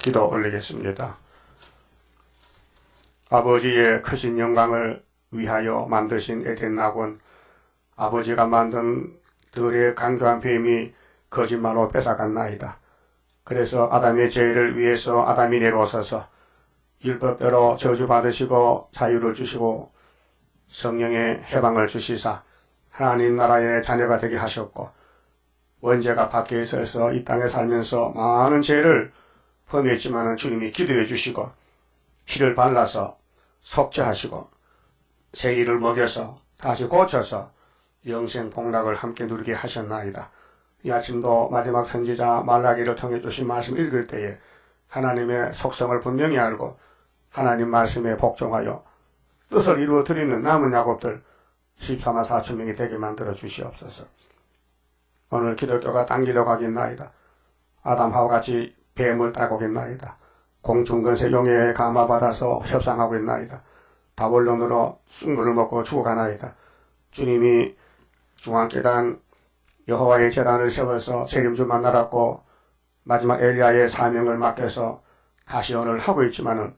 기도 올리겠습니다. 아버지의 크신 영광을 위하여 만드신 에덴 낙원, 아버지가 만든 들의 강교한 뱀이 거짓말로 뺏어갔나이다. 그래서 아담의 죄를 위해서 아담이 내려오셔서 율법대로 저주받으시고 자유를 주시고 성령의 해방을 주시사 하나님 나라의 자녀가 되게 하셨고, 원죄가 밖에 있어서 이 땅에 살면서 많은 죄를 범했지만 주님이 기도해 주시고 피를 발라서 속죄하시고 세일을 먹여서 다시 고쳐서 영생 복락을 함께 누리게 하셨나이다. 이 아침도 마지막 선지자 말라기를 통해 주신 말씀 읽을 때에 하나님의 속성을 분명히 알고 하나님 말씀에 복종하여 뜻을 이루어 드리는 남은 야곱들 14만 4천 명이 되게 만들어 주시옵소서. 오늘 기독교가 당기려고 하겠나이다. 아담하고 같이 뱀을 따고 있나이다. 공중근세 용에 감화받아서 협상하고 있나이다. 바벨론으로 숭물을 먹고 죽어가나이다. 주님이 중앙재단 여호와의 재단을 세워서 책임져 만나라고 마지막 엘리야의 사명을 맡겨서 다시언을 하고 있지만은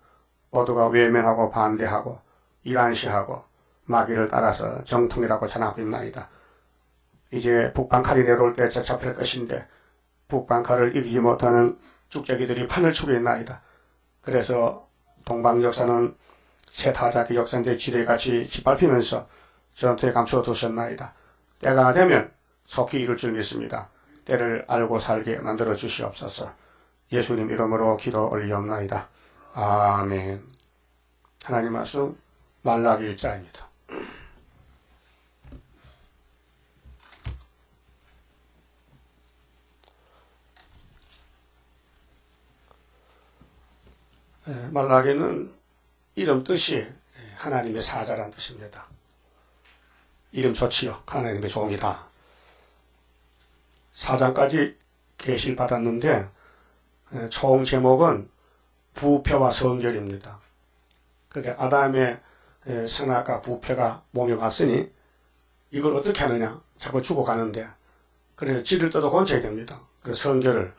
모두가 외면하고 반대하고 이란시하고 마귀를 따라서 정통이라고 전하고 있나이다. 이제 북방칼이 내려올 때 잡힐 것인데 북방칼을 이기지 못하는 쭉제기들이 판을 치고 있나이다. 그래서 동방 역사는 새 타작의 역사인데 지뢰같이 짓밟히면서 전투에 감추어 두셨나이다. 때가 되면 속히 이룰 줄 믿습니다. 때를 알고 살게 만들어 주시옵소서. 예수님 이름으로 기도 올리옵나이다. 아멘. 하나님 말씀 말라기 1장입니다. 말라기는 이름 뜻이 하나님의 사자라는 뜻입니다. 이름 좋지요. 하나님의 종이다. 4장까지 계시를 받았는데 총 제목은 부패와 성결입니다. 그러니까 아담의 선악과 부패가 몸에 왔으니 이걸 어떻게 하느냐. 자꾸 죽어가는데 그래서 찌를 떠도 건쳐야 됩니다. 그 성결을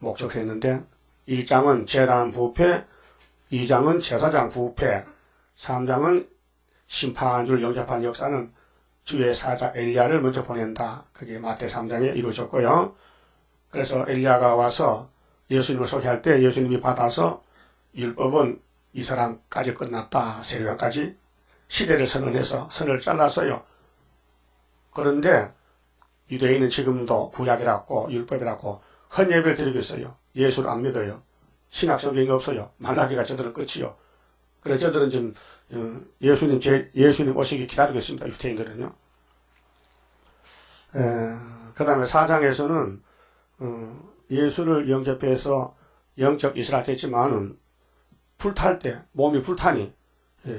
목적했는데 1장은 제단 부패, 2장은 제사장 부패, 3장은 심판주를 영접한 역사는 주의 사자 엘리야를 먼저 보낸다. 그게 마태 3장에 이루어졌고요. 그래서 엘리야가 와서 예수님을 소개할 때 예수님이 받아서 율법은 이 사람까지 끝났다. 세례관까지 시대를 선언해서 선을 잘랐어요. 그런데 유대인은 지금도 구약이라고 율법이라고 헌예배를 드리고 있어요. 예수를 안 믿어요. 신학 성경이 없어요. 말라기가 저들은 끝이요. 그래서 저들은 지금 예수님 오시기 기다리고 있습니다. 유대인들은요. 그 다음에 4장에서는 예수를 영접해서 영적 이스라엘 됐지만은 불탈 때 몸이 불타니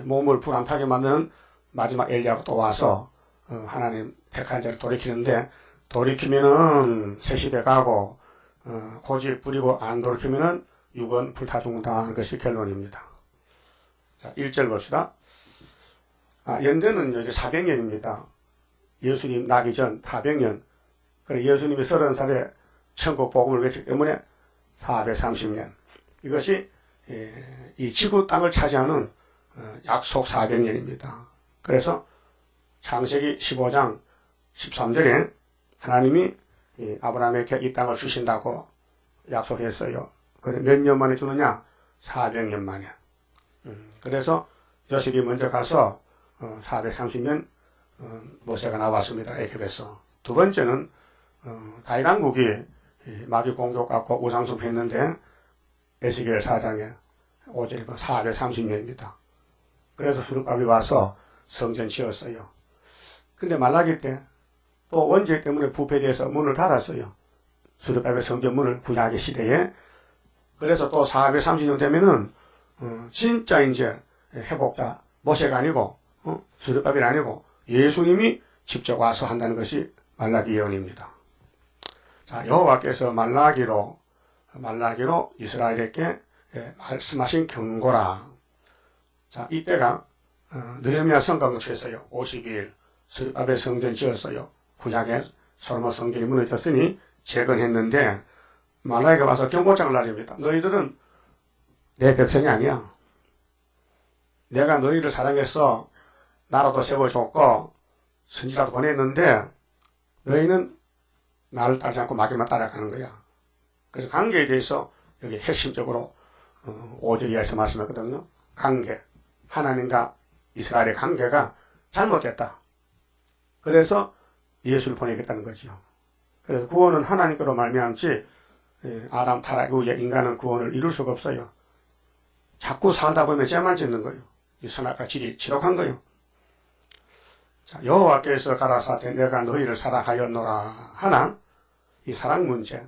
몸을 불 안 타게 만드는 마지막 엘리야가 또 와서 하나님 택한 자를 돌이키는데 돌이키면은 새 시대 가고 고집 부리고 안 돌이키면은 육은 불타 죽는다 하는 것이 결론입니다. 자, 1절 봅시다. 연대는 여기 400년입니다. 예수님 나기 전 400년. 그래 예수님이 30살에 천국 복음을 외쳤기 때문에 430년. 이것이 이 지구 땅을 차지하는 약속 400년입니다. 그래서 창세기 15장 13절에 하나님이 아브라함에게 이 땅을 주신다고 약속했어요. 그래 몇 년 만에 주느냐? 400년 만에. 그래서 요셉이 먼저 가서 430년 모세가 나왔습니다. 애굽에서. 두 번째는 다윗 왕국이 마귀 공격 갖고 우상숭배했는데 에스겔 4장에 5절에 430년입니다. 그래서 수르밥이 와서 성전 지었어요. 근데 말라기 때 또 원죄 때문에 부패돼서 문을 닫았어요. 수르밥의 성전 문을 구약의 시대에. 그래서 또 430년 되면은 진짜 이제 회복자 모세가 아니고 수르밥이 아니고 예수님이 직접 와서 한다는 것이 말라기 예언입니다. 자, 여호와께서 말라기로 이스라엘에게 말씀하신 경고라. 자, 이때가 느헤미야 성곽 노출했어요. 52일 수르밥의 성전 지었어요. 구약의 솔로몬 성전이 무너졌으니 재건했는데 말라기가 와서 경고장을 날립니다. 너희들은 내 백성이 아니야. 내가 너희를 사랑해서 나라도 세워줬고 선지자도 보냈는데 너희는 나를 따르지 않고 마귀만 따라가는 거야. 그래서 관계에 대해서 여기 핵심적으로 5절 이하에서 말씀했거든요. 관계. 하나님과 이스라엘의 관계가 잘못됐다. 그래서 예수를 보내겠다는 거죠. 그래서 구원은 하나님께로 말미암지 아담 타락 이후에 인간은 구원을 이룰 수가 없어요. 자꾸 살다 보면 죄만 짓는 거예요. 이 선악과 질이 지독한 거예요. 자, 여호와께서 가라사대 내가 너희를 사랑하였노라 하나 이 사랑 문제.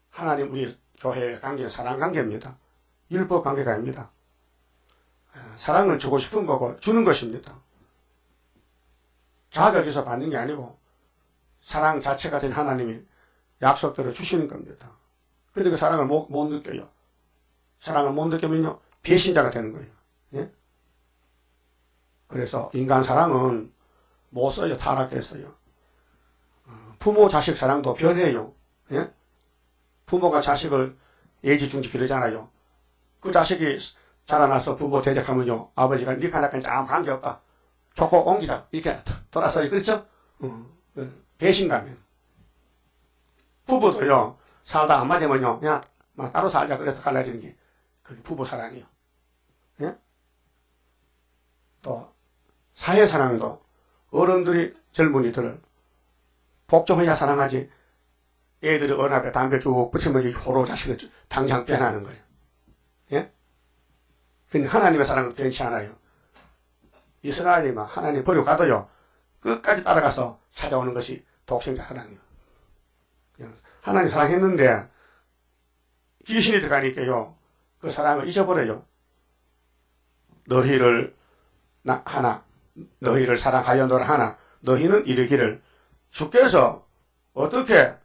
하나님 우리 교회의 관계는 사랑 관계입니다. 율법 관계가 아닙니다. 사랑은 주고 싶은 거고 주는 것입니다. 자격에서 받는 게 아니고 사랑 자체가 된 하나님이 약속대로 주시는 겁니다. 그러니까 사랑을 못 느껴요. 사랑을 못 느끼면요 배신자가 되는 거예요. 예? 그래서 인간 사랑은 못 써요. 타락했어요. 부모 자식 사랑도 변해요. 예? 부모가 자식을 애지중지 기르잖아요. 그 자식이 자라나서 부모 대적하면요 아버지가 니가 나랑 아무 관계없다. 좋고 옮기다 이렇게 돌아서요. 그렇죠? 배신감이에요. 부부도요 살다 안 맞으면요 그냥 막 따로 살자 그래서 갈라지는 게 그게 부부 사랑이에요. 예? 또 사회사랑도 어른들이 젊은이들을 복종해야 사랑하지 애들이 어느 앞에 담배 쭉 붙이면 호로 자식을 당장 빼나는 거예요. 예? 근데 하나님의 사랑은 변치 않아요. 이스라엘이 막 하나님 버리고 가도요 끝까지 따라가서 찾아오는 것이 독생자 사랑이에요. 하나님 사랑했는데 귀신이 들어가니까요 그 사랑을 잊어버려요. 너희를 사랑하였노라 하나 너희는 이르기를 주께서 어떻게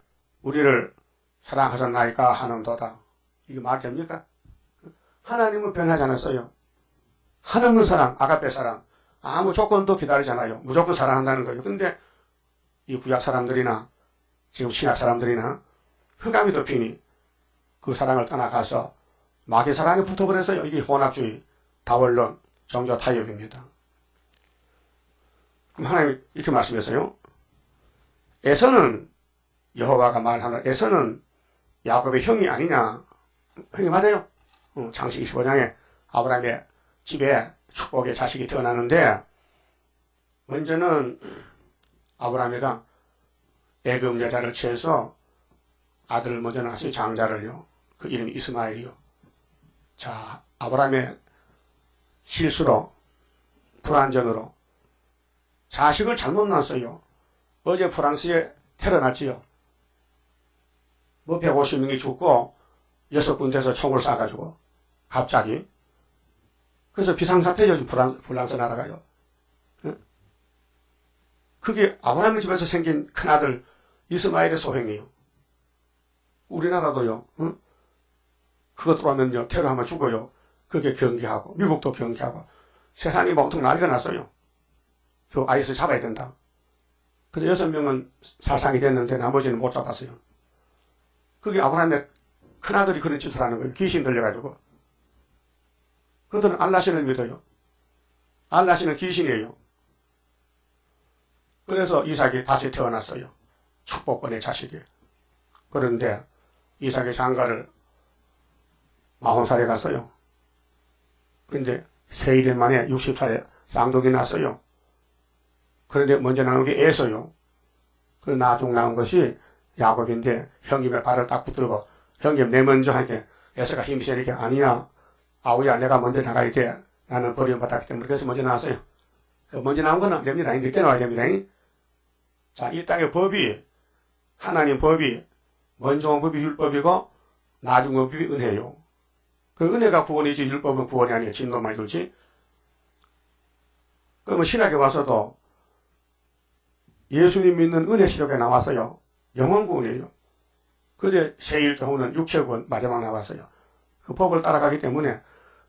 우리를 사랑하셨나이까 하는도다. 이게 말이 됩니까? 하나님은 변하지 않았어요. 하나님은 사랑, 아가페 사랑 아무 조건도 기다리잖아요. 무조건 사랑한다는 거예요. 근데 이 구약 사람들이나 지금 신약 사람들이나 흑암이 덮이니 그 사랑을 떠나가서 마귀 사랑에 붙어버렸어요. 이게 혼합주의, 다원론, 종교 타협입니다. 그럼 하나님이 이렇게 말씀했어요. 에서는 여호와가 말하는 에서는 야곱의 형이 아니냐. 형이 맞아요. 창세기 15장에 아브라함의 집에 축복의 자식이 태어나는데 먼저는 아브라함이가 애굽 여자를 취해서 아들을 먼저 낳았어요. 장자를요. 그 이름이 이스마엘이요. 자, 아브라함의 실수로 불안전으로 자식을 잘못 낳았어요. 어제 프랑스에 테러 났지요. 뭐 150명이 죽고 6군데서 총을 쏴가지고 갑자기 그래서 비상사태죠. 프랑스 나라가요. 그게 아브라함의 집에서 생긴 큰아들 이스마엘의 소행이에요. 우리나라도요. 그거 들어오면요. 테러하면 죽어요. 그게 경계하고 미국도 경계하고 세상이 온통 난리가 났어요. 저 IS 잡아야 된다. 그래서 6명은 살상이 됐는데 나머지는 못 잡았어요. 그게 아브라함의 큰아들이 그런 짓을 하는 거예요. 귀신 들려가지고. 그들은 알라신을 믿어요. 알라신은 귀신이에요. 그래서 이삭이 다시 태어났어요. 축복권의 자식이. 그런데 이삭의 장가를 40살에 갔어요. 근데 세일년 만에 60살에 쌍둥이 났어요. 그런데 먼저 나온 게 에서요. 그 나중 나온 것이 야곱인데 형님의 발을 딱 붙들고 형님 내 먼저 하니까 에서가 힘이 세니까 아니야. 아우야 내가 먼저 나가야 돼. 나는 버림받았기 때문에 그래서 먼저 나왔어요. 그 먼저 나온 건 안 됩니다. 늦게 나와야 됩니다. 자, 이 땅의 법이 하나님 법이 먼저 온 법이 율법이고 나중 온 법이 은혜요. 그 은혜가 구원이지 율법은 구원이 아니에요. 진노만 이루지. 그러면 신학에 와서도 예수님 믿는 은혜 시록에 나왔어요. 영원 구원이에요. 그런데 새1교훈은 육체구원 마지막 나왔어요. 그 법을 따라가기 때문에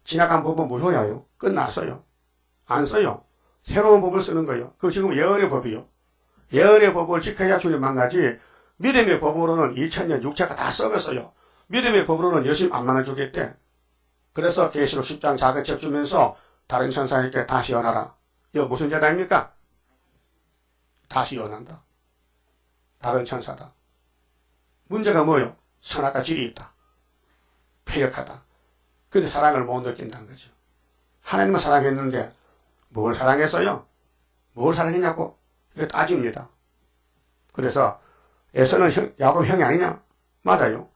지나간 법은 무효야요. 끝났어요. 안 써요. 새로운 법을 쓰는 거예요. 그 지금 예언의 법이요. 예언의 법을 지켜야 주님 만나지 믿음의 법으로는 2000년 육체가 다 썩었어요. 믿음의 법으로는 열심히 안 만나주겠대. 그래서 계시록 10장 자그책 주면서 다른 천사에게 다시 연하라. 이거 무슨 제단입니까? 다시 연한다. 다른 천사다. 문제가 뭐요? 선악과 질이 있다. 폐역하다. 근데 사랑을 못 느낀다는 거죠. 하나님을 사랑했는데 뭘 사랑했어요? 뭘 사랑했냐고? 이거 따집니다. 그래서 에서는 야곱 형이 아니냐? 맞아요.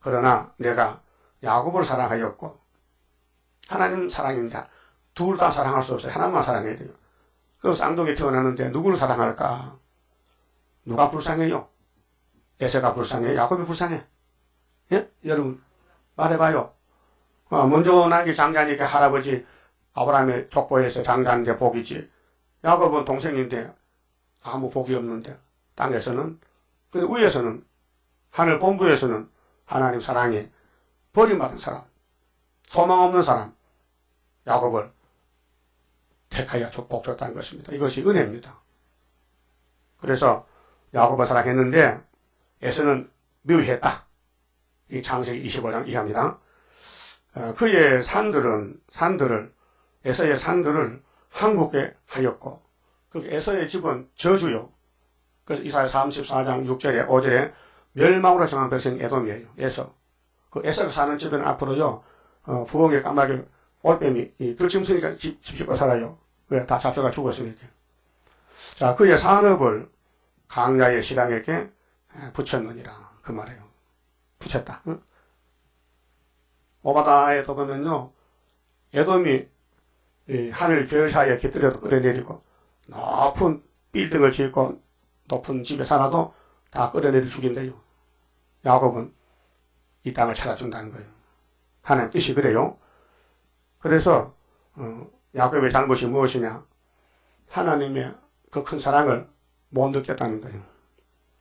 그러나 내가 야곱을 사랑하였고 하나님 사랑인데 둘 다 사랑할 수 없어요. 하나님만 사랑해야 돼요. 그 쌍둥이 태어났는데 누구를 사랑할까? 누가 불쌍해요? 에서가 불쌍해? 야곱이 불쌍해? 예? 여러분 말해봐요. 먼저 나기 장자니까 할아버지 아브라함의 족보에서 장자인데 복이지. 야곱은 동생인데 아무 복이 없는데 땅에서는 근데 위에서는 하늘 본부에서는 하나님 사랑에 버림받은 사람, 소망 없는 사람 야곱을 택하여 복 줬다는 것입니다. 이것이 은혜입니다. 그래서 야곱을 사랑했는데 에서는 미워했다. 이 창세기 25장 이하입니다. 그의 에서의 산들을 한국에 하였고 그 에서의 집은 저주요. 그래서 이사야 34장 6절에 5절에 멸망으로 정한 백성 에돔이에요. 에서. 그 에서가 사는 집에는 앞으로요. 부엌에 까마귀 올빼미 들짐승이니까 집 짓고 살아요. 왜? 다 잡혀가 죽었으니까. 자, 그의 산업을 강야의 신랑에게 붙였느니라. 그 말이에요. 붙였다. 응? 오바다에도 보면요. 에돔이 하늘 별 사이에 깃들여도 끌어내리고 높은 빌딩을 짓고 높은 집에 살아도 다 끌어내려 죽인대요. 야곱은 이 땅을 찾아준다는 거예요. 하나님 뜻이 그래요. 그래서 야곱의 잘못이 무엇이냐? 하나님의 그 큰 사랑을 못 느꼈다는 거예요.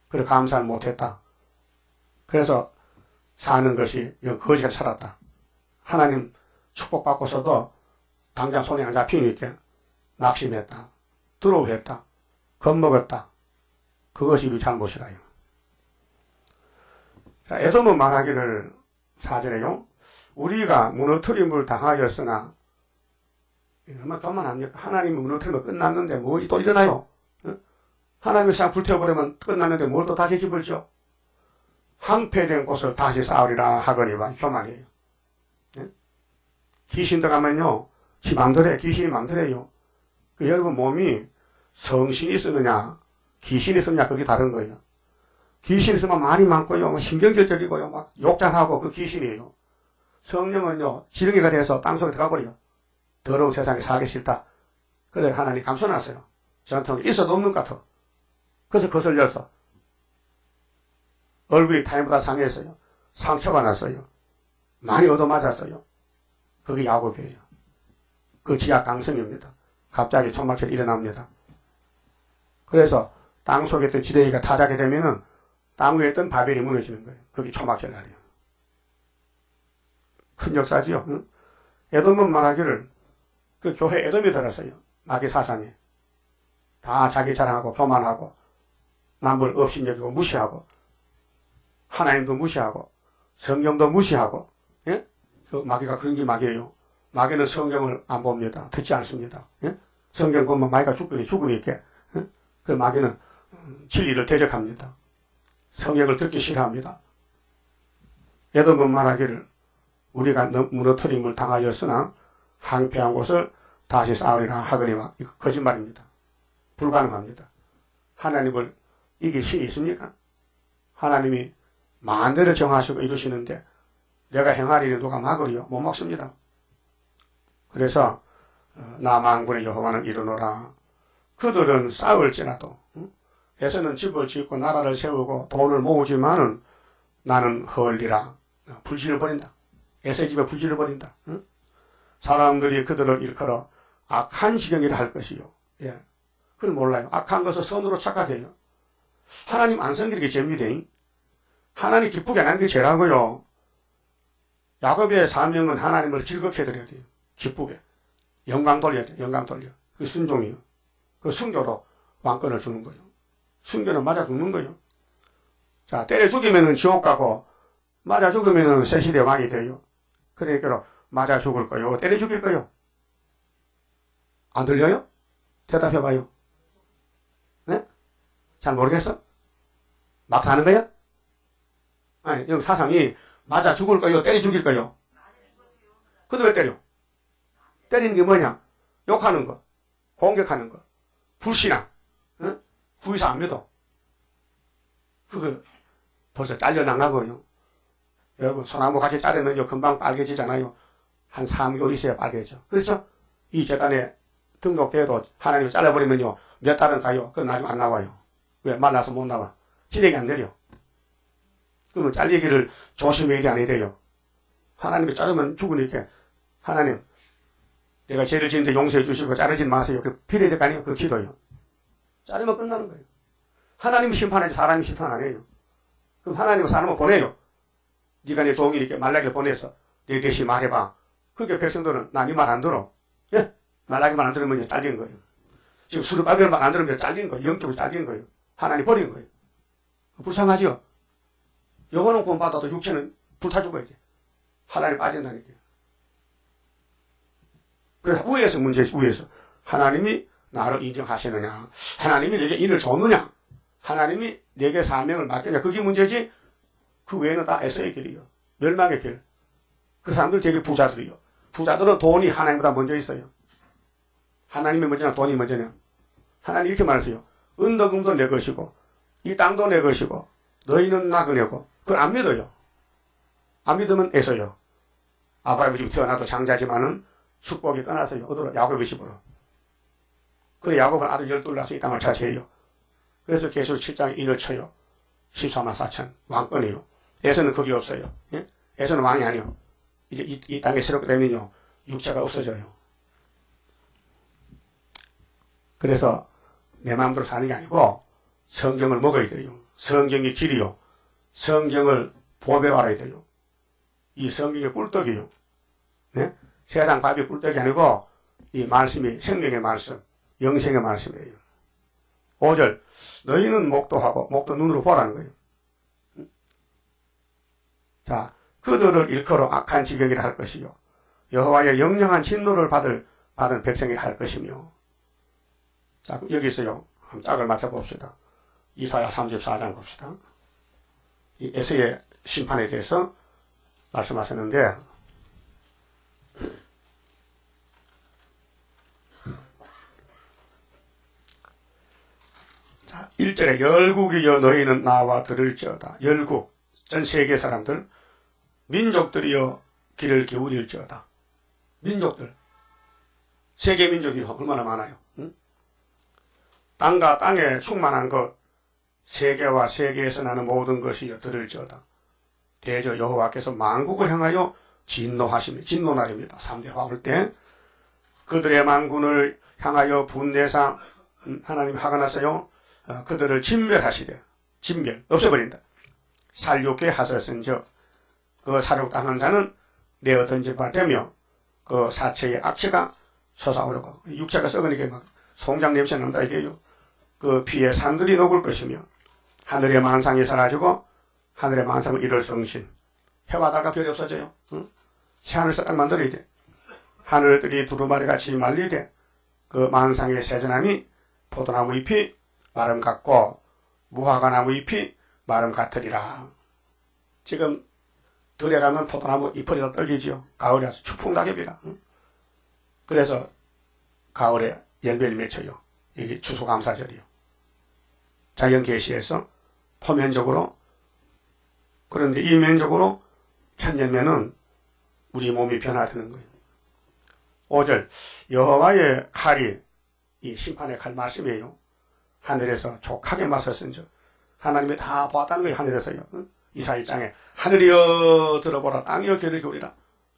그래 감사를 못했다. 그래서 사는 것이 거지같이 살았다. 하나님 축복받고서도 당장 손에 안 잡히니까 낙심했다. 두려워했다. 겁먹었다. 그것이 우리 잘못이라요. 자, 에돔은 말하기를 4절에요. 우리가 무너뜨림을 당하였으나 얼마나 교만합니까? 하나님이 무너뜨리면 끝났는데 뭐 또 일어나요? 하나님이 싹 불태워버리면 끝났는데 뭘 또 다시 집을 죠? 황폐된 곳을 다시 쌓으리라 하거니와 교만이에요. 귀신 들어가면요. 지 맘대로 해. 귀신이 맘대로 해요. 여러분 몸이 성신이 쓰느냐 귀신이 쓰느냐 그게 다른 거예요. 귀신이 쓰면 말이 많고요. 신경질적이고요. 막 욕잘하고 그 귀신이에요. 성령은요. 지렁이가 돼서 땅속에 들어가 버려요. 더러운 세상에 살기 싫다. 그래 하나님 감춰놨어요. 저한테는 있어도 없는 것 같아. 그래서 거슬렸어. 얼굴이 타인보다 상했어요. 상처가 났어요. 많이 얻어맞았어요. 그게 야곱이에요. 그 지하 강성입니다. 갑자기 초막절이 일어납니다. 그래서 땅속에 있던 지렁이가 타자게 되면은 땅 위에 있던 바벨이 무너지는 거예요. 그게 초막절 날이에요. 큰 역사지요. 응? 에돔은 말하기를 그 교회 에돔이 들었어요. 마귀 사상에. 다 자기 자랑하고 교만하고 남을 업신여기고 무시하고 하나님도 무시하고 성경도 무시하고 예? 그 마귀가 그런 게 마귀예요. 마귀는 성경을 안 봅니다. 듣지 않습니다. 예? 성경 보면 마귀가 죽으니까 예? 그 마귀는 진리를 대적합니다. 성경을 듣기 싫어합니다. 에돔은 말하기를 우리가 무너뜨림을 당하였으나 황폐한 곳을 다시 쌓으리라 하거니와 이거 거짓말입니다. 불가능합니다. 하나님을 이길 신이 있습니까? 하나님이 만대를 정하시고 이루시는데 내가 행하리니 누가 막으리요? 못 막습니다. 그래서 남한군의 여호와는 이르노라. 그들은 싸울지라도 에서는 집을 짓고 나라를 세우고 돈을 모으지만은 나는 헐리라. 불신을 버린다. 에서의 집에 불신을 버린다. 사람들이 그들을 일컬어 악한 지경이라 할 것이요. 예. 그걸 몰라요. 악한 것을 선으로 착각해요. 하나님 안 섬기는 게 죄입니다. 하나님 기쁘게 안 하는 게 죄라고요. 야곱의 사명은 하나님을 즐겁게 해드려야 돼요. 기쁘게. 영광 돌려야 돼요. 영광 돌려. 그게 순종이요. 그 순교도 왕권을 주는 거예요. 순교는 맞아 죽는 거예요. 자, 때려 죽이면은 지옥 가고, 맞아 죽으면은 새시대 왕이 돼요. 그러니까 맞아 죽을 거요? 때려 죽일 거요? 안 들려요? 대답해봐요. 네? 잘 모르겠어? 막 사는 거야? 아니, 여기 사상이 맞아 죽을 거요? 때려 죽일 거요? 근데 왜 때려? 때리는 게 뭐냐? 욕하는 거, 공격하는 거, 불신앙, 응? 구의사 안 믿어. 그거 벌써 잘려나가고요. 여러분, 소나무 같이 자르면요, 금방 빨개지잖아요. 한 3개월 있어야 빨개져. 그렇죠? 이 재단에 등록돼도 하나님이 잘라버리면요, 몇 달은 가요. 그럼 나중에 안 나와요. 왜? 말라서 못 나와. 진행이 안 되려. 그러면 잘리기를 조심해야 돼, 안 해야 돼요? 하나님이 자르면 죽으니까, 하나님, 내가 죄를 지는데 용서해 주시고 자르지 마세요. 그 빌어야 될 거 아니에요? 그 기도요. 자르면 끝나는 거예요. 하나님 심판하지 사람이 심판 안 해요. 그럼 하나님은 사람을 보내요. 네가 내 종이 이렇게 말라기를 보내서 내 대신 말해봐. 그렇게 백성들은 나 네 말 안 들어. 예? 말라기 말 안 들으면 잘린 거예요. 지금 수르바벨 말 안 들으면 잘린 거예요. 영적으로 잘린 거예요. 하나님 버린 거예요. 불쌍하죠? 영혼은 구원받아도 육체는 불타 죽어야 돼. 하나님 빠진다니까요. 그래서 위에서 문제지, 위에서. 하나님이 나를 인정하시느냐? 하나님이 내게 인을 줬느냐? 하나님이 내게 사명을 맡겼냐? 그게 문제지? 그 외에는 다 에서의 길이요. 멸망의 길. 그 사람들 되게 부자들이요. 부자들은 돈이 하나님보다 먼저 있어요. 하나님이 먼저냐, 돈이 먼저냐? 하나님 이렇게 말했어요. 은도 금도 내 것이고, 이 땅도 내 것이고, 너희는 나 그네고. 그걸 안 믿어요. 안 믿으면 에서요. 아브라함이 지금 태어나도 장자지만은 축복이 떠났어요. 어디로? 야곱의 집으로. 그래, 야곱은 아들 12 낳아서 이 땅을 차지해요. 그래서 계시록 7장에 인을 쳐요. 14만 4천. 왕권이에요. 에서는 그게 없어요. 예? 에서는 왕이 아니요. 이제 이 땅에 새롭게 되면요, 육체가 없어져요. 그래서 내 마음대로 사는 게 아니고 성경을 먹어야 돼요. 성경이 길이요. 성경을 보배로 알아야 돼요. 이 성경이 꿀떡이요. 네? 세상 밥이 꿀떡이 아니고 이 말씀이 생명의 말씀, 영생의 말씀이에요. 5절, 너희는 목도하고 목도 눈으로 보라는 거예요. 자, 그들을 일컬어 악한 지경이라 할 것이요. 여호와의 영영한 진노를 받은 백성이라 할 것이며. 자, 여기서요, 한번 짝을 맞춰봅시다. 이사야 34장 봅시다. 이 에서의 심판에 대해서 말씀하셨는데, 자, 1절에 열국이여 너희는 나와 들을지어다. 열국, 전 세계 사람들, 민족들이여 귀를 기울일지어다. 민족들, 세계 민족이 얼마나 많아요. 응? 땅과 땅에 충만한 것, 세계와 세계에서 나는 모든 것이여 들을지어다. 대저 여호와께서 만국을 향하여 진노하십니다. 진노날입니다. 3대 화올 때 그들의 만군을 향하여 분내사 하나님이 화가 났어요. 그들을 진멸하시되, 진멸, 없애버린다. 살육게 하셨은즉 그 살육당한 자는 내어 던질바 되며 그 사체의 악취가 솟아오르고 육체가 썩으니까 막 송장 냄새 난다 이게요. 그 피에 산들이 녹을 것이며 하늘의 만상이 사라지고 하늘의 만상을 이룰 성신. 해와 달과 별이 없어져요. 응? 새하늘에서 딱 만들어야 돼. 하늘들이 두루마리같이 말리되 그 만상의 세전함이 포도나무 잎이 마름 같고 무화과 나무 잎이 마름 같으리라. 지금 들에 가면 포도나무 잎이 떨어지죠. 가을에 와서 추풍낙엽이라. 응? 그래서 가을에 열매를 맺혀요. 이게 추수감사절이요. 자연계시에서 포면적으로, 그런데 이면적으로 천년면은 우리 몸이 변화되는 거예요. 5절, 여호와의 칼이 이 심판의 칼 말씀이에요. 하늘에서 족하게 맞섰은즉 하나님이 다 보았다는 거예요. 하늘에서요. 이사야 1장에 하늘이여 들어보라, 땅이여 귀를 기울이라.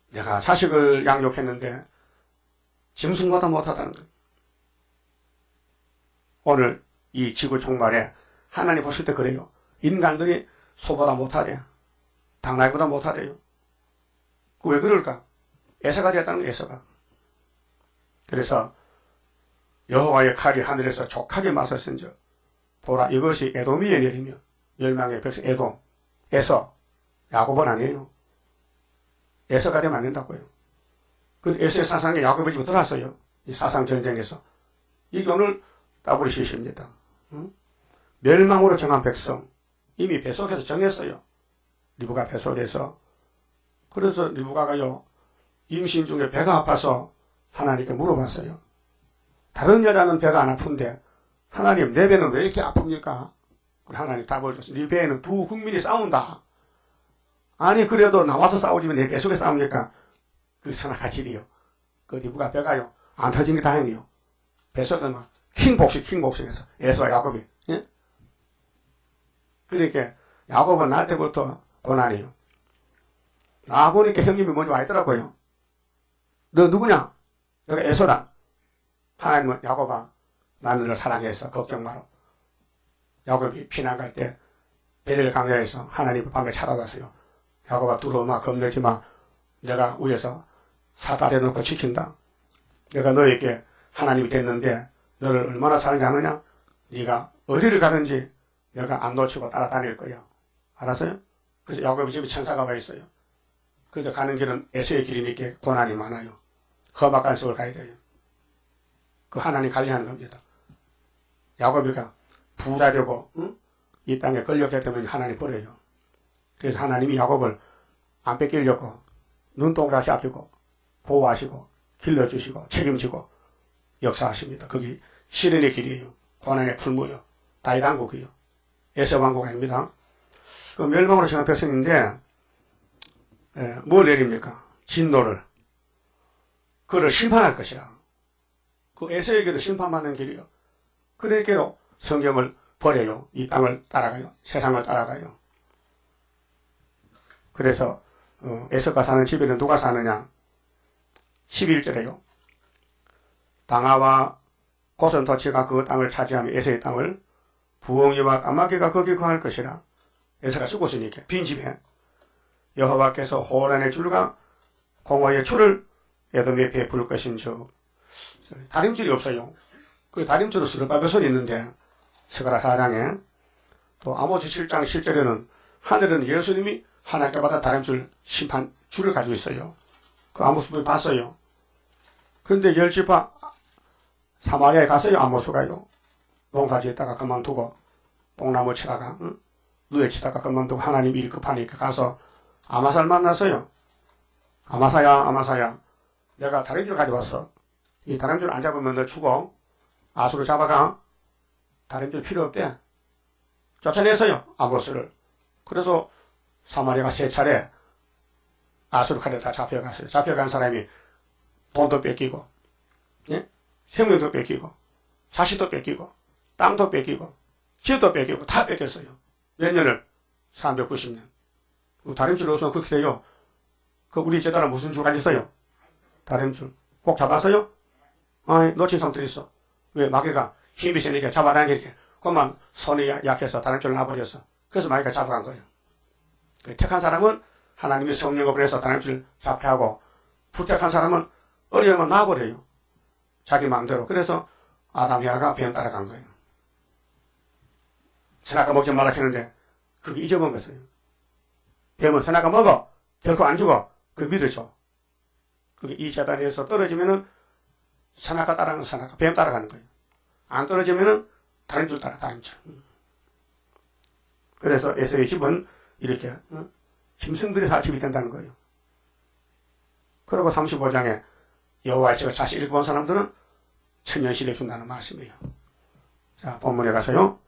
내가 자식을 양육했는데 짐승보다 못하다는 거예요. 오늘 이 지구 종말에 하나님 보실 때 그래요. 인간들이 소보다 못하래. 당나귀보다 못하래요. 그 왜 그럴까? 에서가 되었다는 거예요. 에서가. 그래서 여호와의 칼이 하늘에서 족하게 맞섰은즉 보라, 이것이 에돔 위에 내리며 멸망의 백성 에돔, 에서, 야곱은 아니에요. 에서가 되면 안 된다고요. 그 에서의 사상이 야곱의 집에 들어왔어요. 이 사상 전쟁에서. 이게 오늘 따블이 시시입니다. 멸망으로 정한 백성. 이미 뱃속에서 정했어요. 리브가 뱃속에서. 그래서 리브가가요, 임신 중에 배가 아파서 하나님께 물어봤어요. 다른 여자는 배가 안 아픈데 하나님 내 배는 왜 이렇게 아픕니까? 하나님 답을 줬어요. 네 배에는 두 국민이 싸운다. 아니 그래도 나와서 싸우지면 내 뱃속에 싸웁니까? 그 선악가질이요. 그 리브가 배가요 안 터진 게 다행이요. 뱃속에 막 킹복싱해서 에서와 야곱이. 예? 그러니까 야곱은 날 때부터 고난이요. 나 보니까 형님이 먼저 와 있더라고요. 너 누구냐? 내가 에서다. 하나님은 야곱아 나는 너를 사랑해서 걱정 마라. 야곱이 피난 갈 때 베델 강야에서 하나님이 밤에 찾아왔어요. 야곱아 두려워마 겁내지마. 내가 위에서 사다려놓고 지킨다. 내가 너에게 하나님이 됐는데 너를 얼마나 사랑하지 않느냐? 네가 어디를 가든지 내가 안 놓치고 따라다닐 거야. 알았어요? 그래서 야곱의 집에 천사가 와 있어요. 그래서 가는 길은 에서의 길이니까 고난이 많아요. 험악한 세월 가야 돼요. 그 하나님 관리하는 겁니다. 야곱이가 부자 되고 이 땅에 걸렸기 때문에 하나님 버려요. 그래서 하나님이 야곱을 안 뺏기려고 눈동자시 아끼고 보호하시고 길러주시고 책임지고 역사하십니다. 거기 시련의 길이에요. 고난의 풀무요. 다윗 왕국이요. 에서 왕국 아닙니다. 그 멸망으로 정한 백성인데 뭘 내립니까? 진노를. 그를 심판할 것이라. 그 에서에게도 심판받는 길이요. 그러니까 성경을 버려요. 이 땅을 따라가요. 세상을 따라가요. 그래서 에서가 사는 집에는 누가 사느냐? 11절에요. 당아와 고선토치가 그 땅을 차지하며 에서의 땅을 부엉이와 까마귀가 거기 거할 것이라. 에서가 쓰고 있으니까 빈 집에 여호와께서 호란의 줄과 공허의 줄을 에돔에 베풀 것인즉 다림줄이 없어요. 그 다림줄은 스룹바벨손이 있는데 스가랴 4장에 또 아모스 7장 7절에는 하늘은 예수님이 하나님께 받아 다림줄 심판 줄을 가지고 있어요. 그 아모스를 봤어요. 그런데 10지파 사마리아에 갔어요. 아모스가요. 농사 지었다가 그만두고 뽕나무 치다가 누에 치다가 그만두고 하나님 일 급하니까 가서 아마사를 만났어요. 아마사야 내가 다림줄 가져왔어. 이 다림줄 안 잡으면 너 죽어. 아수를 잡아가. 다림줄 필요 없대. 쫓아냈어요. 아모스를. 그래서 사마리아가 세 차례 아수르 칼에 다 잡혀갔어요. 잡혀간 사람이 돈도 뺏기고, 예? 생명도 뺏기고, 자식도 뺏기고, 땅도 뺏기고, 집도 뺏기고, 다 뺏겼어요. 몇 년을? 390년. 다림줄 없으면 그렇게 돼요. 그 우리 제단은 무슨 줄 가졌어요? 다림줄. 꼭 잡았어요? 아이, 놓친 사람들 있어. 왜? 마귀가 힘이 세니까 잡아당기니까. 그만 손이 약해서 다림줄을 놔버렸어. 그래서 마귀가 잡아간 거예요. 그 택한 사람은 하나님이 성령을 보내서 다림줄 잡게 하고, 부택한 사람은 어려우면 놔버려요. 자기 마음대로. 그래서 아담 야가 뱀 따라간 거예요. 선악과 먹지 말라 했는데 그게 잊어먹었어요. 뱀은 선악과 먹어. 결코 안 죽어. 그 믿으죠. 그게 이 재단에서 떨어지면은 선악과 따라가는 선악과 뱀 따라가는 거예요. 안 떨어지면은 다른 줄 따라 다른 줄. 그래서 에서의 집은 이렇게 짐승들이 살 집이 된다는 거예요. 그리고 35장에 여호와의 책을 다시 읽어본 사람들은 천년시대 준다는 말씀이에요. 자, 본문에 가서요.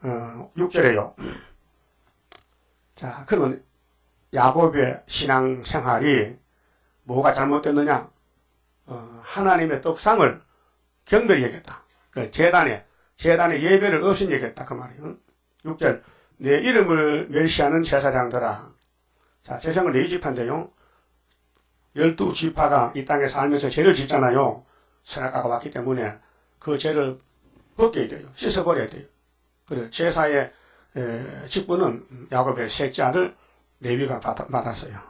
6절에요. 자, 그러면 야곱의 신앙생활이 뭐가 잘못됐느냐? 하나님의 떡상을 경멸히 여겼다. 그 재단에 예배를 없인 여겼다. 그 말이에요. 6절. 내 이름을 멸시하는 제사장들아. 자, 제사장은 4지파인데요. 12지파가 이 땅에 살면서 죄를 짓잖아요. 선악과가 왔기 때문에 그 죄를 벗겨야 돼요. 씻어버려야 돼요. 그래, 제사의 직분은 야곱의 셋째 아들 레위가 받았어요.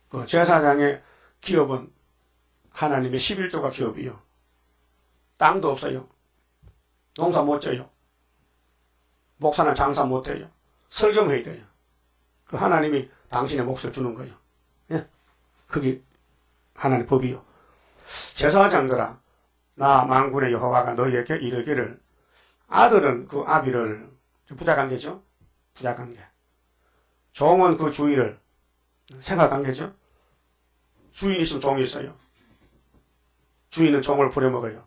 그 제사장의 기업은 하나님의 11조가 기업이요. 땅도 없어요. 농사 못 져요. 목사는 장사 못 해요. 설경해야 돼요. 그 하나님이 당신의 몫을 주는 거예요. 예? 그게 하나님 법이요. 제사장들아, 나 만군의 여호와가 너희에게 이르기를, 아들은 그 아비를, 부자관계죠? 부자관계. 종은 그 주인을, 생활관계죠? 주인이 있으면 종이 있어요. 주인은 종을 부려먹어요.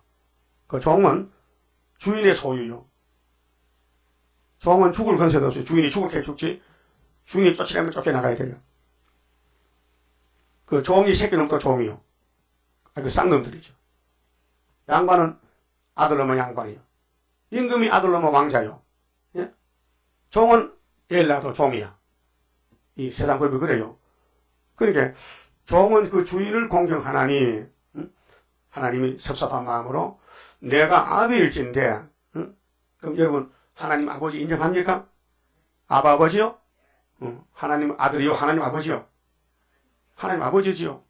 그 종은 주인의 소유요. 종은 죽을 건세도 없어요. 주인이 죽을 게 죽지. 주인이 쫓으려면 쫓겨나가야 돼요. 그 종이 새끼는 또 종이요. 그 쌍놈들이죠. 양반은 아들 넘어 양반이요. 임금이 아들 넘어 왕자요. 예? 종은 엘라도 종이야. 이 세상 법이 그래요. 그러니까 종은 그 주인을 공경하나니, 하나님이 섭섭한 마음으로 내가 아비일진데, 그럼 여러분 하나님 아버지 인정합니까? 아버지요? 하나님 아들이요? 하나님 아버지요? 하나님 아버지지요.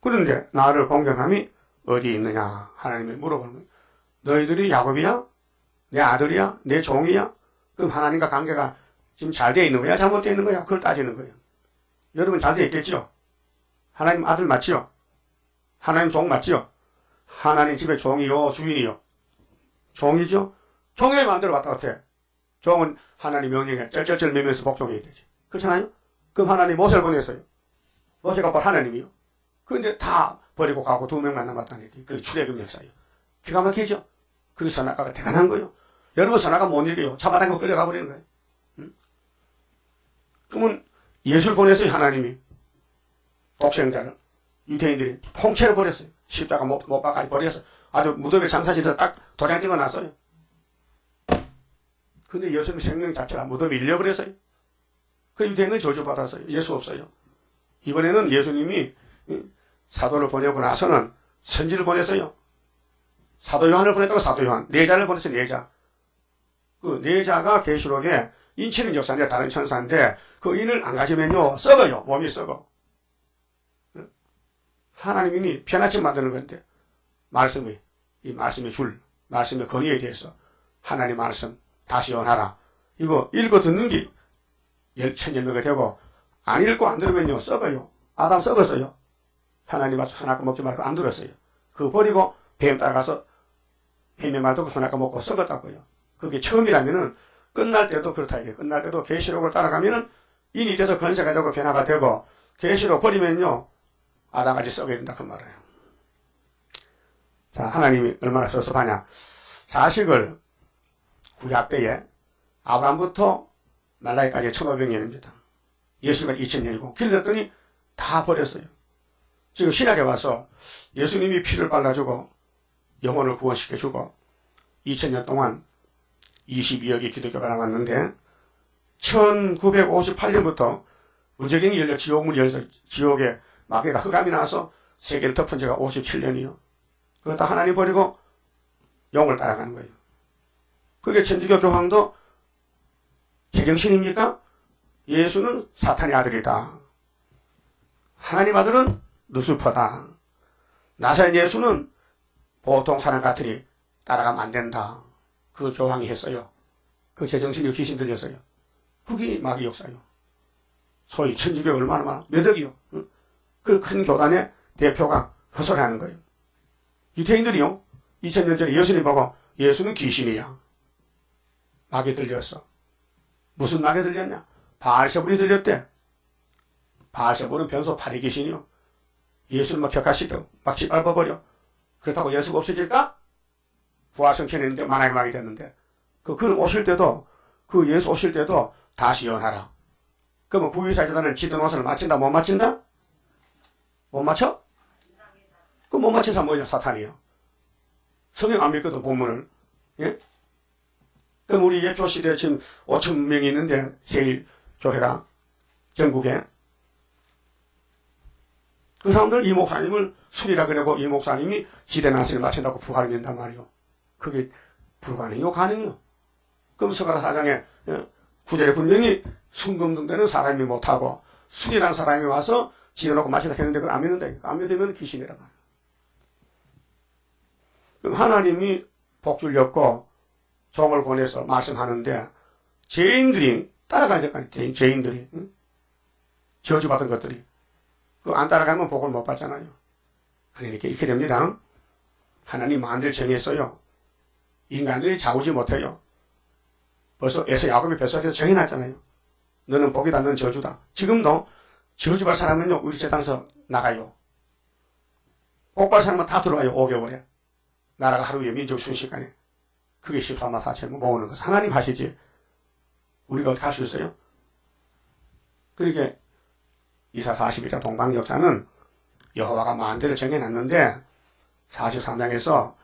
그런데 나를 공경함이 어디 있느냐? 하나님이 물어보는 거예요. 너희들이 야곱이야? 내 아들이야? 내 종이야? 그럼 하나님과 관계가 지금 잘 되어 있는 거야? 잘못되어 있는 거야? 그걸 따지는 거예요. 여러분 잘 되어 있겠지요? 하나님 아들 맞지요? 하나님 종 맞지요? 하나님 집에 종이요? 주인이요? 종이죠? 종이 만들어 왔다 같아. 종은 하나님 명령에 쩔쩔쩔 매면서 복종해야 되지. 그렇잖아요? 그럼 하나님 모세를 보냈어요. 모세가 바로 하나님이요. 그런데 다 버리고 가고 2명만 남았다는 게 그 출애굽 역사예요. 기가 막히죠? 그 선악과가 대단한 거예요. 여러분 선악과 못 이겨요. 잡아당기고 끌려가 버리는 거예요. 그러면 예수를 보냈어요. 하나님이. 독생자를. 유대인들이 통째로 버렸어요. 십자가 못 박아서 버렸어요. 아주 무덤에 장사지에서 딱 도장 찍어놨어요. 근데 예수님 생명 자체가 무덤에 잃려버렸어요. 그 유대인은 저주받았어요. 예수 없어요. 이번에는 예수님이 사도를 보내고 나서는 선지를 보냈어요. 사도 요한을 보냈다고 사도 요한. 네자를 보냈어요. 네자. 그 네자가 계시록에 인치는 역사인데 다른 천사인데 그 인을 안 가지면요 썩어요. 몸이 썩어. 하나님이 편하게 만드는 건데 이 말씀의 말씀의 권위에 대해서 하나님 말씀 다시 연하라. 이거 읽어 듣는 게 천열매가 되고 안 읽고 안 들으면요 썩어요. 아담 썩었어요. 하나님 와서 선악과 먹지 말고 안 들었어요. 그거 버리고 뱀 따라가서 뱀의 말 듣고 선악과 먹고 썩었다고요. 그게 처음이라면은 끝날 때도 그렇다 이게. 끝날 때도 계시록을 따라가면은 인이 돼서 건세가 되고 변화가 되고 계시록 버리면요 아담같이 썩어야 된다 그 말이에요. 자, 하나님이 얼마나 섭섭하냐. 자식을 구약 때에 아브라함부터 말라기까지 1500년입니다. 예수가 2000년이고 길렀더니 다 버렸어요. 지금 신약에 와서 예수님이 피를 발라주고 영혼을 구원시켜주고 2000년 동안 22억의 기독교가 나왔는데 1958년부터 무저갱이 열려 지옥문이 열려서 지옥에 마귀가 흑암이 나와서 세계를 덮은 지가 57년이요. 그러다 하나님 버리고 영을 따라가는 거예요. 그게 천주교 교황도 제정신입니까? 예수는 사탄의 아들이다. 하나님 아들은 루스퍼다. 나사렛 예수는 보통 사람 같으니 따라가면 안 된다. 그 교황이 했어요. 그 제정신이 귀신 들렸어요. 그게 마귀 역사요. 소위 천주교 얼마나 많아? 몇 억이요. 그 큰 교단의 대표가 헛소리하는 거예요. 유태인들이요. 2000년 전에 예수님 보고 예수는 귀신이야. 마귀 들렸어. 무슨 마귀 들렸냐? 바알세불이 들렸대. 바알세불은 변소 파리 귀신이요. 예수를 막 격하시고 막 짓밟아버려. 그렇다고 예수가 없어질까? 부활성천했는데 만왕의 막이 됐는데 그 오실 때도 그 예수 오실 때도 다시 연하라. 그러면 부의사제단은 지던 옷을 맞춘다 못 맞춘다? 못 맞춰? 그 못 맞춘 사람 뭐냐? 사탄이요. 성경 안 믿거든 본문을. 예? 그럼 우리 예표시대에 지금 5,000명이 있는데 세일 교회가 전국에 그 사람들 이 목사님을 술이라 그러고 이 목사님이 지대난신을 맞춘다고 부활을 믿는단 말이요. 그게 불가능이요? 가능이요? 그럼 서가라 4장에 구절에 분명히 순금등대는 사람이 못하고 술이란 사람이 와서 지어놓고 마시다 했는데 그걸 안 믿는다. 안 믿으면 귀신이라 말이요. 그럼 하나님이 복줄 엮고 종을 보내서 말씀하는데 죄인들이 따라가야 될 거 아니에요. 죄인들이. 저주받은 것들이. 그 안 따라가면 복을 못 받잖아요. 아니, 이렇게 됩니다. 하나님 마음대로 정했어요. 인간들이 좌우지 못해요. 벌써 에서 야곱의 뱃속에서 정해놨잖아요. 너는 복이다, 너는 저주다. 지금도 저주받을 사람은요, 우리 재단에서 나가요. 복받을 사람은 다 들어와요, 5개월에. 나라가 하루에 민족 순식간에. 그게 14만 4천 모으는 것. 하나님 하시지. 우리가 어떻게 할 수 있어요? 그러니까 이사 41장 동방 역사는 여호와가 마음대로 정해놨는데 43장에서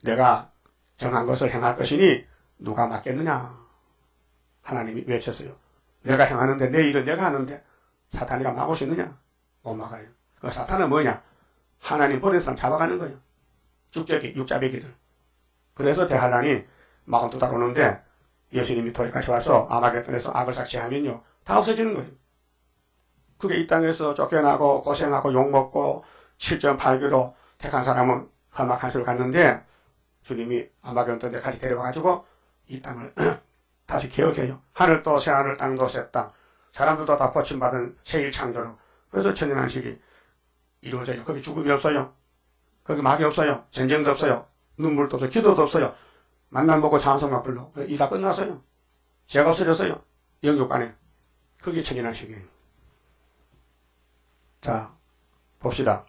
내가 정한 것을 행할 것이니 누가 막겠느냐? 하나님이 외쳤어요. 내가 행하는데 내 일은 내가 하는데 사탄이가 막을 수 있느냐? 못 막아요. 그 사탄은 뭐냐? 하나님 보낸 사람 잡아가는 거예요. 육자배기들. 그래서 대환란이 42달 오는데 예수님이 도에까지 와서 아마겟돈에서 악을 삭제하면요 다 없어지는 거예요. 그게 이 땅에서 쫓겨나고 고생하고 욕먹고 7.8km 택한 사람은 험악한 수를 갔는데 주님이 아마겟돈 데까지 데려와가지고 이 땅을 다시 개혁해요. 하늘도 새하늘 땅도 새 땅 사람들도 다 고침받은 새일 창조로. 그래서 천년안식이 이루어져요. 거기 죽음이 없어요. 거기 막이 없어요. 전쟁도 없어요. 눈물도 없어요. 기도도 없어요. 만남 먹고 찬송만 불러. 이사 끝났어요. 죄가 없어졌어요. 영육간에. 그게 천년안식이에요. 자, 봅시다.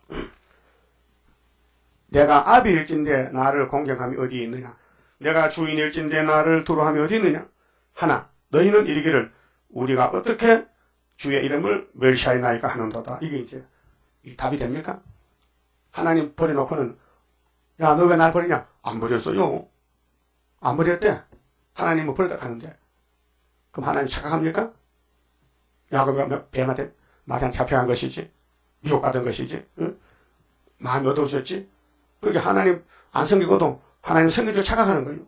내가 아비일진데 나를 공경함이 어디 있느냐? 내가 주인일진데 나를 두려함이 어디 있느냐? 하나, 너희는 이르기를 우리가 어떻게 주의 이름을 멸시하였나이까 하는도다. 이게 이제 이 답이 됩니까? 하나님 버려놓고는 야, 너 왜 날 버리냐? 안 버렸어요. 안 버렸대. 하나님은 버렸다 하는데 그럼 하나님 착각합니까? 야곱이 뱀한테 마냥 잡혀간 것이지, 미혹받은 것이지, 응? 마음이 어두워졌지. 그게 하나님 안 섬기고도 하나님 섬기죠 착각하는 거예요.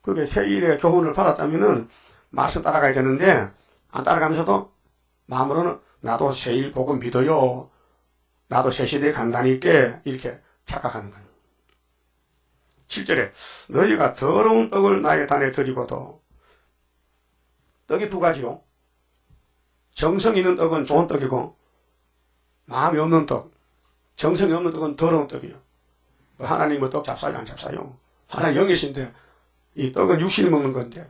그게 세일의 교훈을 받았다면은 말씀 따라가야 되는데 안 따라가면서도 마음으로는 나도 세일 복음 믿어요. 나도 새 시대에 간단히 있게 이렇게 착각하는 거예요. 7절에 너희가 더러운 떡을 나의 단에 드리고도 떡이 두 가지요. 정성 있는 떡은 좋은 떡이고 마음이 없는 떡, 정성이 없는 떡은 더러운 떡이요. 하나님은 떡 잡사요 안 잡사요? 하나님 영이신데 이 떡은 육신이 먹는 건데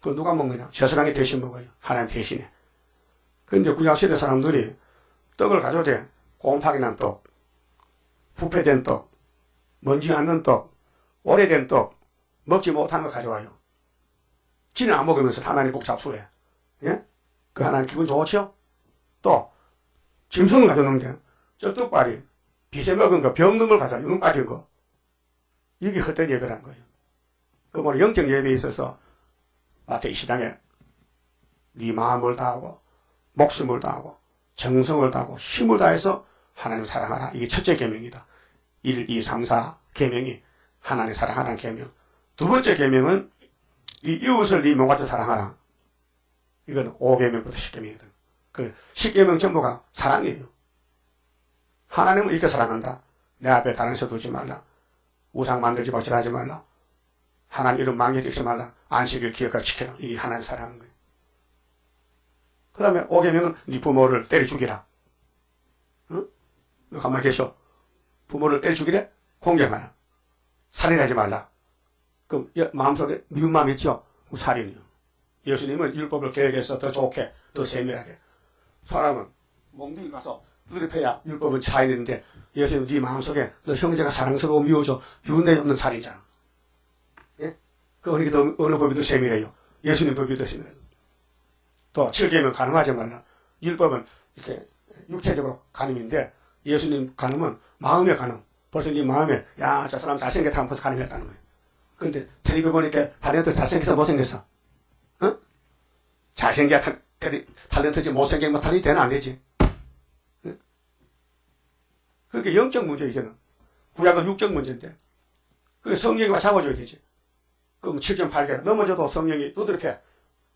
그거 누가 먹느냐? 세상에 대신 먹어요. 하나님 대신에. 그런데 구약시대 사람들이 떡을 가져오되 곰팡이 난 떡, 부패된 떡, 먼지 않는 떡, 오래된 떡, 먹지 못하는 거 가져와요. 지는 안 먹으면서 하나님 복 잡수래. 예? 그 하나님 기분 좋죠? 또 짐승을 가져오는데 저 떡발이 빚에 먹은 거, 병든 걸 가져와요. 눈 빠진 거. 이게 헛된 예배란 거예요. 그 뭐 영적 예배에 있어서 마태 이 시장에 네 마음을 다하고 목숨을 다하고 정성을 다하고 힘을 다해서 하나님 사랑하라. 이게 첫째 계명이다. 1, 2, 3, 4 계명이 하나님 사랑하라는 계명. 두 번째 계명은 이 이웃을 네 몸같이 사랑하라. 이건 5계명부터 10계명이거든. 그 10계명 전부가 사랑이에요. 하나님을 이렇게 사랑한다. 내 앞에 다른 서 두지 말라. 우상 만들지 박질하지 말라. 하나님 이름 망해뜨리지 말라. 안식일 기억하고 지켜라. 이게 하나님 사랑하는 거예요. 그 다음에 5계명은 네 부모를 때려 죽이라. 응? 너 가만히 계셔. 부모를 때려 죽이래? 공경하라. 살인하지 말라. 그럼 마음속에 미운 마음 있죠? 살인이요. 예수님은 율법을 계획해서 더 좋게, 더 세밀하게. 사람은 몽둥이 가서 누립해야 율법은 차이는데 예수님 네 마음속에 너 형제가 사랑스러워 미워져 유대 없는 살인자. 예? 그 어느 법이 더 세밀해요? 예수님 법이 더 세밀해요. 또 7계명 간음하지 말라. 율법은 이렇게 육체적으로 간음인데 예수님 간음은 마음의 간음. 벌써 네 마음에 야, 저 사람 잘생겼다 하면 벌써 간음했다는 거예요. 근데 텔레비 보니까 탤런트 잘생겼어 못생겼어? 어? 잘생겨야 탤런트지 못생기면 뭐 탤런트 되나 안 되지? 응? 그게 영적 문제 이제는. 구약은 육적 문제인데 그게 성령이 와 잡아줘야 되지. 그럼 7.8개 넘어져도 성령이 두드럽게.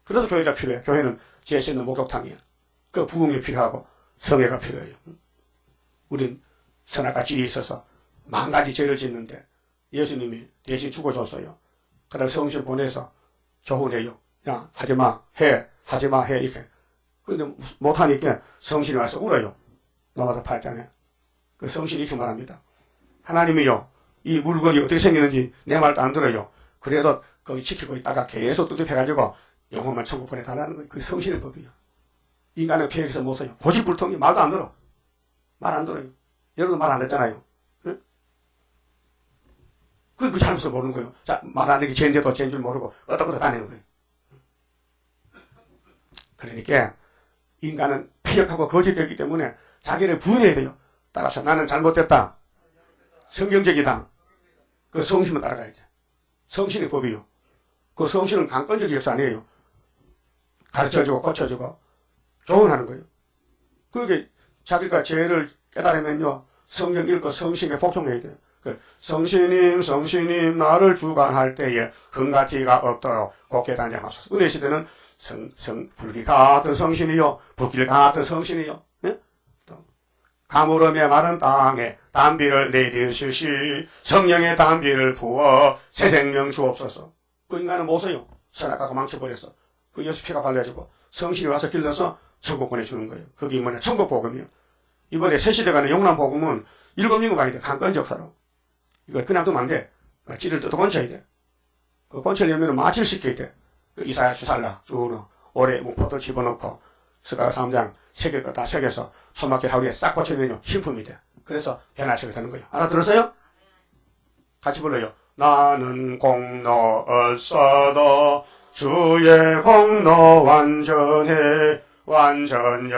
그래서 교회가 필요해. 교회는 죄 있는 목욕탕이야. 그 부흥이 필요하고 성회가 필요해요. 우린 선악과 질이 있어서 만 가지 죄를 짓는데 예수님이 대신 죽어줬어요. 그다음에 성신 보내서 교훈해요. 야, 하지마, 해, 하지마, 해, 이렇게. 근데 못하니까 성신이 와서 울어요. 로마서 8장에 그 성신이 이렇게 말합니다. 하나님이요, 이 물건이 어떻게 생기는지 내 말도 안 들어요. 그래도 거기 지키고 있다가 계속 두둑해가지고 영혼만 천국 보내달라는 거예요. 그 성신의 법이요. 인간의 계획에서 못 써요. 고집불통이 말도 안 들어. 말 안 들어요. 여러분도 말 안 듣잖아요. 응? 그 잘못을 모르는 거예요. 자, 말 안 듣기 죄인데도 죄인 줄 모르고 끄덕끄덕 다니는 거예요. 그러니까 인간은 폐역하고 거짓되기 때문에 자기를 부인해야 돼요. 따라서 나는 잘못됐다. 성경적이다. 그 성신을 따라가야 돼. 성신의 법이요. 그 성신은 강권적 역사 아니에요. 가르쳐주고 고쳐주고 교훈하는 거예요. 그게 자기가 죄를 깨달으면요, 성경 읽고 성신에 복종해야 돼요. 그 성신님 나를 주관할 때에 흥가티가 없도록 곱게 단장하소서. 은혜 시대는 불길 같은 성신이요, 불길 같은 성신이요. 네? 가물음의 마른 땅에 담비를 내리시시 성령의 담비를 부어 새 생명 주옵소서. 그 인간은 못 써요. 선악과가 망쳐버렸어. 그 예수 피가 발려지고 성신이 와서 길러서 천국 보내주는 거예요. 그게 뭐냐, 천국 복음이요. 이번에 새 시대 가는 영남 복음은 일곱 영업하게 돼. 강권 역사로. 이걸 그냥 두면 안 돼. 찌를 뜯어 건쳐야 돼. 그 건쳐려면 마취를 시켜야 돼. 그 이사야 주살라 쭉 오래 목포도 집어넣고 스가랴 3장 새길 거 다 새겨서 손막대 하루에 싹 고쳐면요 신품이 돼. 그래서 변화체가 되는 거예요. 알아들었어요? 같이 불러요. 나는 공로 없어도 주의 공로 완전해 완전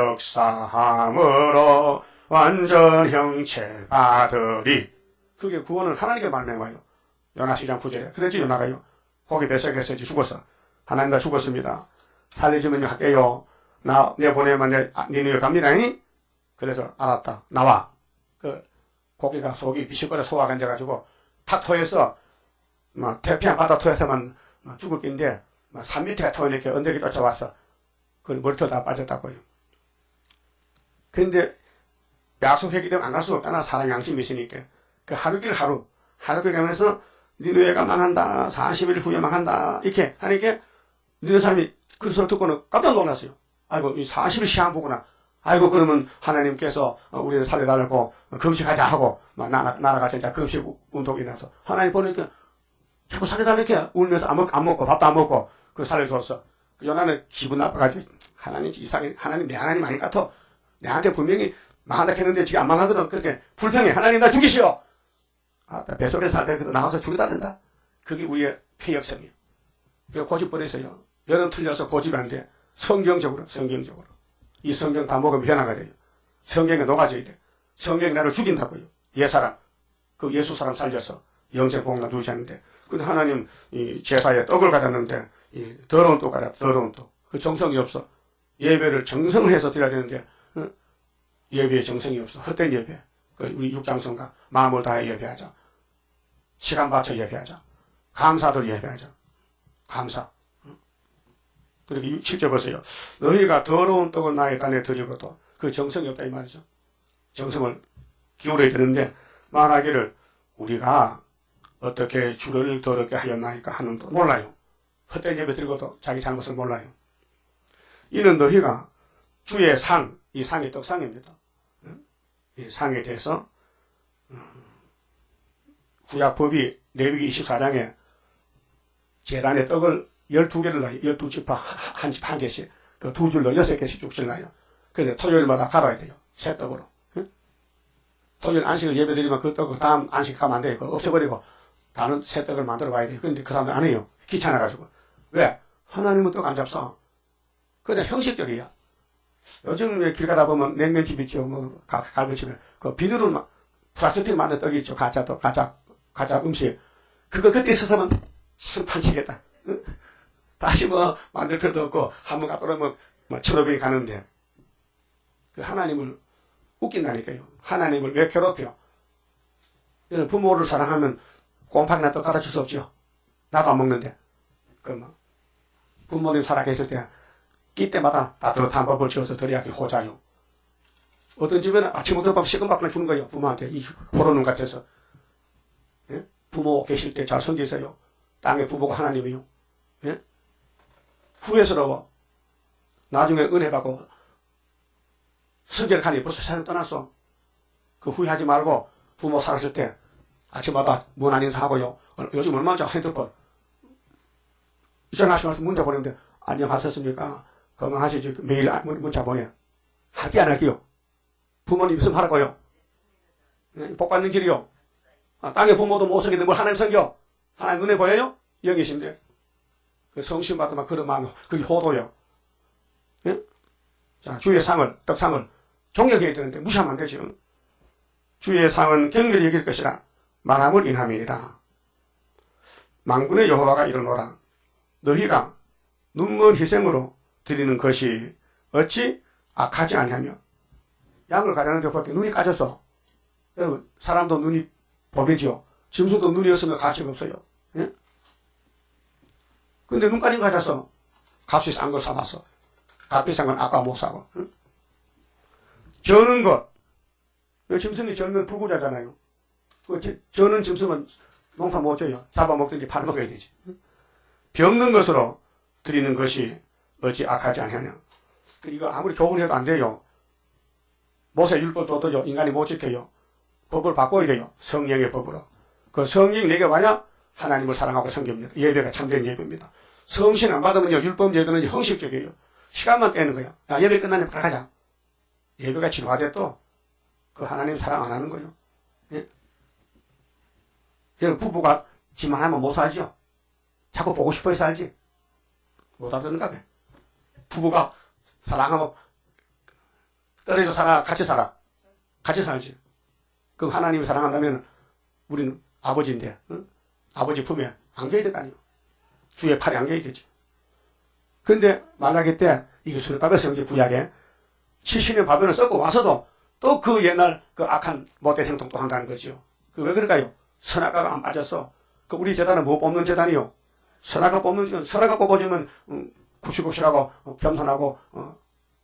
역사함으로 완전 형체 받으리. 그게 구원은 하나님께 말해와요. 요나 10장 9절에. 그랬지 요나가요. 거기 뱃속에서 이제 죽었어. 하나님 다 죽었습니다. 살려주면 할게요. 내보내면 니네를 갑니다. 그래서 알았다. 나와. 그 고기가 속이 비실거려 소화가 안 돼가지고 탁 토해서 태평양 바다 토해서만 죽을 낀데 3m가 토하니까 언덕이 쫓아왔어. 그 머리털 다 빠졌다고요. 근데 약속했기 때문에 안 갈 수 없잖아. 사람 양심이 있으니까. 그 하루길 가면서 니네가 망한다. 40일 후에 망한다. 이렇게 하니까 니네 사람이 그 소리 듣고는 깜짝 놀랐어요. 아이고, 이 40일 시한 보구나. 아이고, 그러면 하나님께서 우리를 살려달라고 금식하자 하고 날아가서 이제 금식 운동이 나서 하나님 보니까 자꾸 살려달라니까 울면서 안 먹고 밥도 안 먹고 그 살려줬어. 그 요나는 기분 나빠가지고 하나님 이상해. 하나님 내 하나님 아닌 것 같아. 내한테 분명히 망한다 했는데 지금 안 망하거든. 그렇게 불평해. 하나님 나 죽이시오. 뱃속에서 살 때 나가서 죽이다 된다. 그게 우리의 폐역성이에요. 이거 고집 버려서요. 여러분 틀려서 고집이 안 돼. 성경적으로. 이 성경 다 먹으면 변화가 돼요. 성경에 녹아져야 돼. 성경이 나를 죽인다고요. 옛사람. 그 예수 사람 살려서 영생 복나 누리셨는데. 근데 하나님 이 제사에 떡을 가졌는데 이 더러운 떡 가자. 더러운 떡. 그 정성이 없어. 예배를 정성을 해서 드려야 되는데 예배에 정성이 없어. 헛된 예배. 우리 육장성가 마음을 다해 예배하자. 시간 바쳐 예배하자. 감사들 예배하자. 감사. 그렇게 7절 보세요. 너희가 더러운 떡을 나의 단에 드리고도 그 정성이 없다 이 말이죠. 정성을 기울여야 되는데 말하기를 우리가 어떻게 주를 더럽게 하였나이까 하는 도 몰라요. 헛된 예배 드리고도 자기 잘못을 몰라요. 이는 너희가 주의 상, 이 상이 떡상입니다. 이 상에 대해서 구약법이 레위기 24장에 제단에 떡을 12개를 놔요. 12지파 한 집 한 개씩. 그 두 줄로 6개씩 쭉줄 놔요. 그런데 토요일마다 갈아야 돼요. 새 떡으로. 응? 토요일 안식을 예배드리면 그 떡을 다음 안식 가면 안 돼요. 그거 없애버리고 다른 새 떡을 만들어 봐야 돼요. 그런데 그 사람들 안 해요. 귀찮아가지고. 왜? 하나님은 떡 안 잡숴. 그냥 형식적이야. 요즘 왜 길 가다 보면 냉면집 있죠. 갈비집에. 그 비누로 플라스틱 만든 떡이 있죠. 가짜 떡, 가짜 음식. 그거 그때 있었으면 참 판치겠다. 응? 다시 만들 필요도 없고, 한번 갖다 놓으면 1,500이 가는데, 그 하나님을 웃긴다니까요. 하나님을 왜 괴롭혀? 부모를 사랑하면 곰팡이나 떡 갖다 줄 수 없죠. 나도 안 먹는데. 부모님 살아계실 때, 끼 때마다 따뜻한 밥을 지어서 드려야 호자요. 어떤 집에는 아침부터 밥 식은 밥을 주는 거예요. 부모한테. 이 호로눈 같아서. 예? 부모 계실 때 잘 섬기세요. 땅의 부모가 하나님이요. 예? 후회스러워. 나중에 은혜 받고 성결 칸이 벌써 세상 떠났어. 그 후회하지 말고 부모 살았을 때 아침마다 문안 인사하고요. 요즘 얼마나 잘 핸드폰 전화하시면서 문자 보내는데 안녕하셨습니까? 건강하시지? 매일 문자 보내. 할게 안 할게요? 부모님 있으면 하라고요. 복 받는 길이요. 땅에 부모도 못 섬기는데 뭘 하나님 섬겨? 하나님 눈에 보여요? 영이신데. 그 성신 받으면 그런 마음, 그게 호도요. 예? 자, 주의 상을, 떡상을 존경해야 되는데 무시하면 안 되죠. 주의 상은 경멸히 여길 것이라 만함을 인함이니라. 만군의 여호와가 이르노라. 너희가 눈먼 희생으로 드리는 것이 어찌 악하지 아니하며. 양을 가자는데 그렇게 눈이 까졌어. 여러분, 사람도 눈이 법이지요. 짐승도 눈이 없으면 가치가 없어요. 예? 근데 눈 까진 거 가져서 값이 싼 걸 사봤어. 값 비싼 건 아까 못 사고. 응? 저는 것. 짐승이 저는 불구자잖아요. 저는 짐승은 농사 못 져요. 잡아먹든지 팔아먹어야 되지. 병든 것으로 드리는 것이 어찌 악하지 않느냐. 이거 아무리 교훈해도 안 돼요. 모세 율법 줘도요. 인간이 못 지켜요. 법을 바꿔야 돼요. 성령의 법으로. 그 성령이 내게 와야 하나님을 사랑하고 섬깁니다. 예배가 참된 예배입니다. 성신 안 받으면요. 율법 예배는 형식적이에요. 시간만 빼는 거예요. 야, 예배 끝나면 가자. 예배가 지루하대도 그 하나님 사랑 안 하는 거예요. 예? 여러분 부부가 지만 하면 못 살죠. 자꾸 보고 싶어서 살지. 못 알아듣는가 봐. 부부가 사랑하면 떨어져 살아, 같이 살아. 같이 살지. 그럼 하나님이 사랑한다면 우리는 아버지인데, 응? 아버지 품에 안겨야 될 거 아니에요. 주의 팔에 안겨야 되지. 근데 말라기 때 이게 수르바벨에서 이제 구약에 70년 바벨을 썩고 와서도 또 그 옛날 그 악한 못된 행동 또 한다는 거죠. 그 왜 그럴까요? 선악과가 안 빠졌어. 그 우리 재단은 뭐 뽑는 재단이요? 선악과 뽑는, 선악과 뽑아주면 굽시굽시하고 겸손하고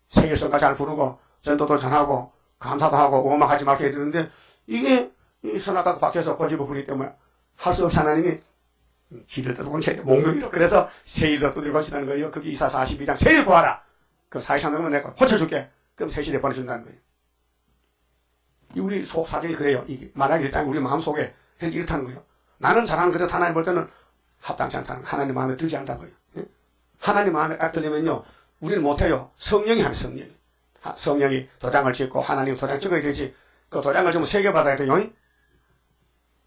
세계성과 잘 부르고 전도도 전하고 감사도 하고 오만하지 말게 해야 되는데 이게 이 선악과가 박혀서 고집을 부리기 때문에 할 수 없이 하나님이 길을 떠들고 몽둥이로 그래서 세일도 두들고 하시다는 거예요. 거기 이사 42장 세일 구하라. 그럼 4시간 넘으면 내가 고쳐줄게. 그럼 세실에 보내준다는 거예요. 우리 속 사정이 그래요. 이게 만약에 일단 우리 마음속에 이렇다는 거예요. 나는 잘하는 그대로 하나님 볼 때는 합당치 않다는 거예요. 하나님 마음에 들지 않다는 거예요. 하나님 마음에 딱 들리면요. 우리는 못해요. 성령이 하는 성령이. 성령이 도장을 찍고 하나님 도장 찍어야 되지. 그 도장을 좀 3개 받아야 돼요.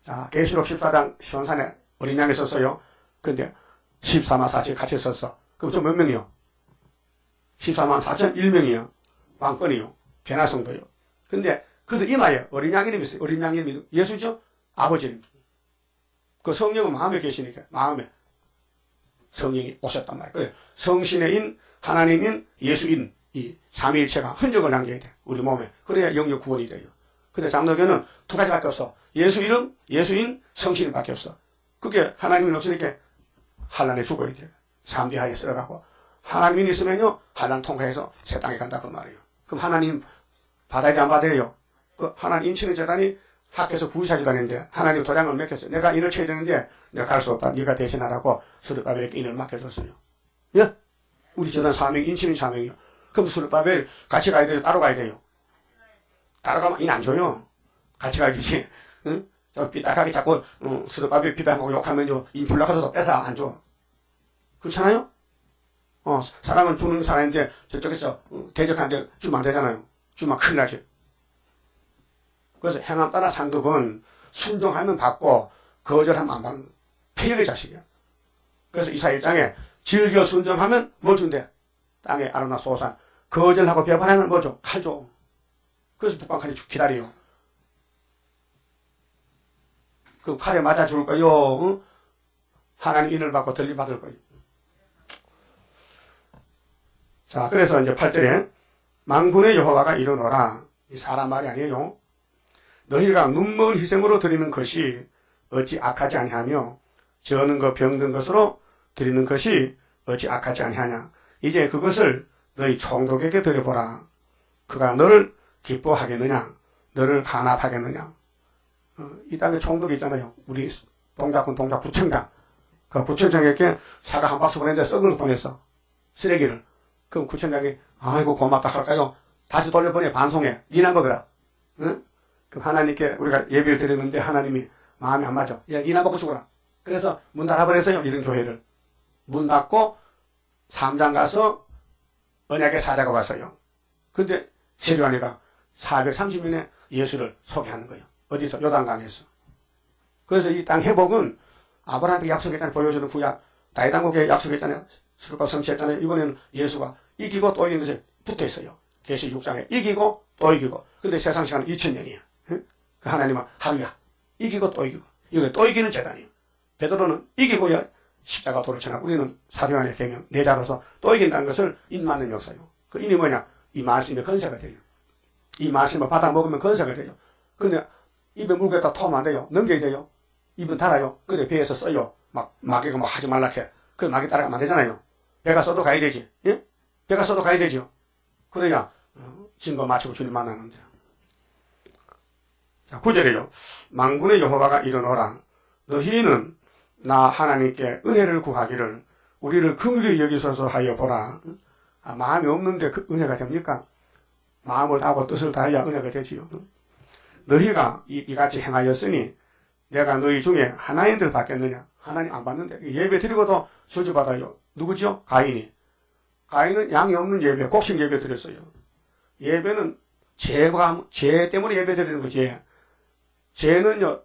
자, 계시록 14장 시온산에 어린 양이 썼어요. 근데 14만 4천 같이 썼어. 그럼 좀 몇 명이요? 14만 4천 1명이요. 왕권이요. 변화성도요. 근데 그도 이마에 어린 양 이름이 있어요. 어린 양 이름이 예수죠? 아버지 이름. 그 성령은 마음에 계시니까 마음에 성령이 오셨단 말이에요. 그래 성신의 인, 하나님인, 예수인 이 삼위일체가 흔적을 남겨야 돼. 우리 몸에. 그래야 영역 구원이 돼요. 근데 장로교는 2가지밖에 없어. 예수 이름, 예수인, 성신밖에 없어. 그게 하나님이 없으니까 환란에 죽어야 돼요. 삼대하에 쓸어가고 하나님이 있으면요 환란 통과해서 새 땅에 간다 그 말이에요. 그럼 하나님 받아야 돼 안 받아요? 그 하나님 인치는 재단이 학교에서 구의사 재단인데 하나님 도장을 맡겼어요. 내가 인을 쳐야 되는데 내가 갈 수 없다. 네가 대신하라고 수르바벨에게 인을 맡겨줬어요. 예? 우리 재단 사명 인치는 사명이요. 그럼 수르바벨 같이 가야 돼요? 따로 가야 돼요? 따로 가면 인 안 줘요. 같이 가야지. 응? 저 삐딱하게 자꾸 수르바벨 비방하고 욕하면요 인 줄라 가서도 뺏어 안 줘. 그렇잖아요? 사람은 주는 사람인데 저쪽에서 대적하는데 주면 안 되잖아요. 주면 큰일 나지. 그래서 행함 따라 상급은 순종하면 받고 거절하면 안 받는 폐역의 자식이야. 그래서 이사 1장에 즐겨 순종하면 뭐 준대? 땅에 아로나 소산. 거절하고 배반하면 뭐죠? 칼 줘. 그래서 북방칼이 기다려요. 그 칼에 맞아 죽을 거요. 응? 하나님 인을 받고 들림 받을 거요. 자, 그래서 이제 8절에 만군의 여호와가 이르노라. 이 사람 말이 아니에요. 너희가 눈먼 희생으로 드리는 것이 어찌 악하지 아니하며 저는 그 병든 것으로 드리는 것이 어찌 악하지 아니하냐. 이제 그것을 너희 총독에게 드려보라. 그가 너를 기뻐하겠느냐 너를 반합하겠느냐. 이 땅에 총독이 있잖아요. 우리 동작군 동작 구청장. 그 구청장에게 사과 한 박스 보냈는데 썩은 거 보냈어. 쓰레기를. 그럼 구청장이 아이고 고맙다 할까요? 다시 돌려보내 반송해. 니나 먹어라. 응? 그 하나님께 우리가 예배를 드렸는데 하나님이 마음이 안 맞아. 야, 니나 먹고 죽어라. 그래서 문 닫아버렸어요. 이런 교회를. 문 닫고 삼장 가서 언약의 사자가 왔어요. 근데 세류안이가 430년에 예수를 소개하는 거예요. 어디서? 요단강에서. 그래서 이 땅 회복은 아브라함에게 약속했잖아요. 보여주는 구약. 다윗 왕국에 약속했잖아요. 수르바 성취했잖아요. 이번에는 예수가 이기고 또 이기는 것에 붙어 있어요. 계시 6장에 이기고 또 이기고. 근데 세상 시간은 2000년이야. 그 하나님은 하루야. 이기고 또 이기고. 이거 또 이기는 재단이에요. 베드로는 이기고야 십자가 도를 쳐나. 우리는 사도행전의 계명 내잡아서 또 이긴다는 것을 인맞는 역사요. 그 인이 뭐냐? 이 말씀의 건세가 돼요. 이 말씀을 받아 먹으면 건세가 돼요. 근데 입에 물고 있다 토하면 안 돼요. 넘겨야 돼요. 입은 달아요. 근데 배에서 써요. 막 마귀가 뭐 하지 말라 해. 그 마귀 따라가면 안 되잖아요. 배가 써도 가야 되지. 예? 배가 써도 가야 되죠. 그래야 증거 마치고 주님 만나는데. 자, 9절에요. 만군의 여호와가 이르노라. 너희는 나 하나님께 은혜를 구하기를 우리를 긍휼히 여기소서 하여 보라. 마음이 없는데 그 은혜가 됩니까? 마음을 다하고 뜻을 다해야 은혜가 되지요. 너희가 이같이 행하였으니 내가 너희 중에 하나인들 받겠느냐? 하나님 안 받는데 예배 드리고도 저주받아요. 누구죠? 가인이. 가인은 양이 없는 예배, 곡식 예배 드렸어요. 예배는 죄 때문에 예배 드리는 거지. 죄는요,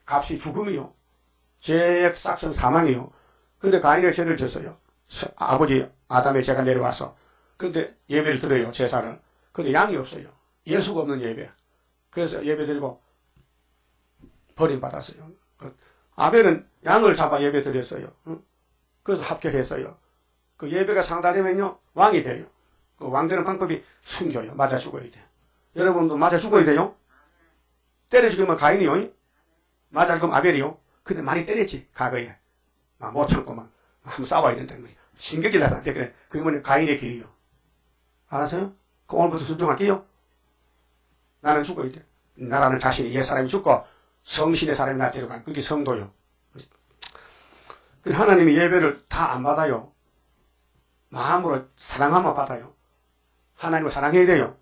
값이 죽음이요. 죄의 싹은 사망이요. 근데 가인의 죄를 졌어요. 아버지 아담의 죄가 내려와서. 근데 예배를 드려요, 제사를. 근데 양이 없어요. 예수가 없는 예배. 그래서 예배 드리고 버림받았어요. 아벨은 양을 잡아 예배 드렸어요. 그래서 합격했어요. 그 예배가 상달되면요, 왕이 돼요. 그 왕 되는 방법이 숨겨요. 맞아 죽어야 돼. 여러분도 맞아 죽어야 돼요. 때려 죽으면 가인이요. 맞아 죽으면 아벨이요. 근데 많이 때렸지, 과거에. 못 참고 한번 싸워야 된다는 거예요. 신경질 나서 안 돼. 그래. 그게 뭐냐, 가인의 길이요. 알았어요? 그 오늘부터 순종할게요. 나는 죽어야 돼. 나라는 자신이 옛사람이 죽고 성신의 사람이 나 데려간 그게 성도요. 하나님이 예배를 다 안 받아요. 마음으로 사랑하면 받아요. 하나님을 사랑해야 돼요.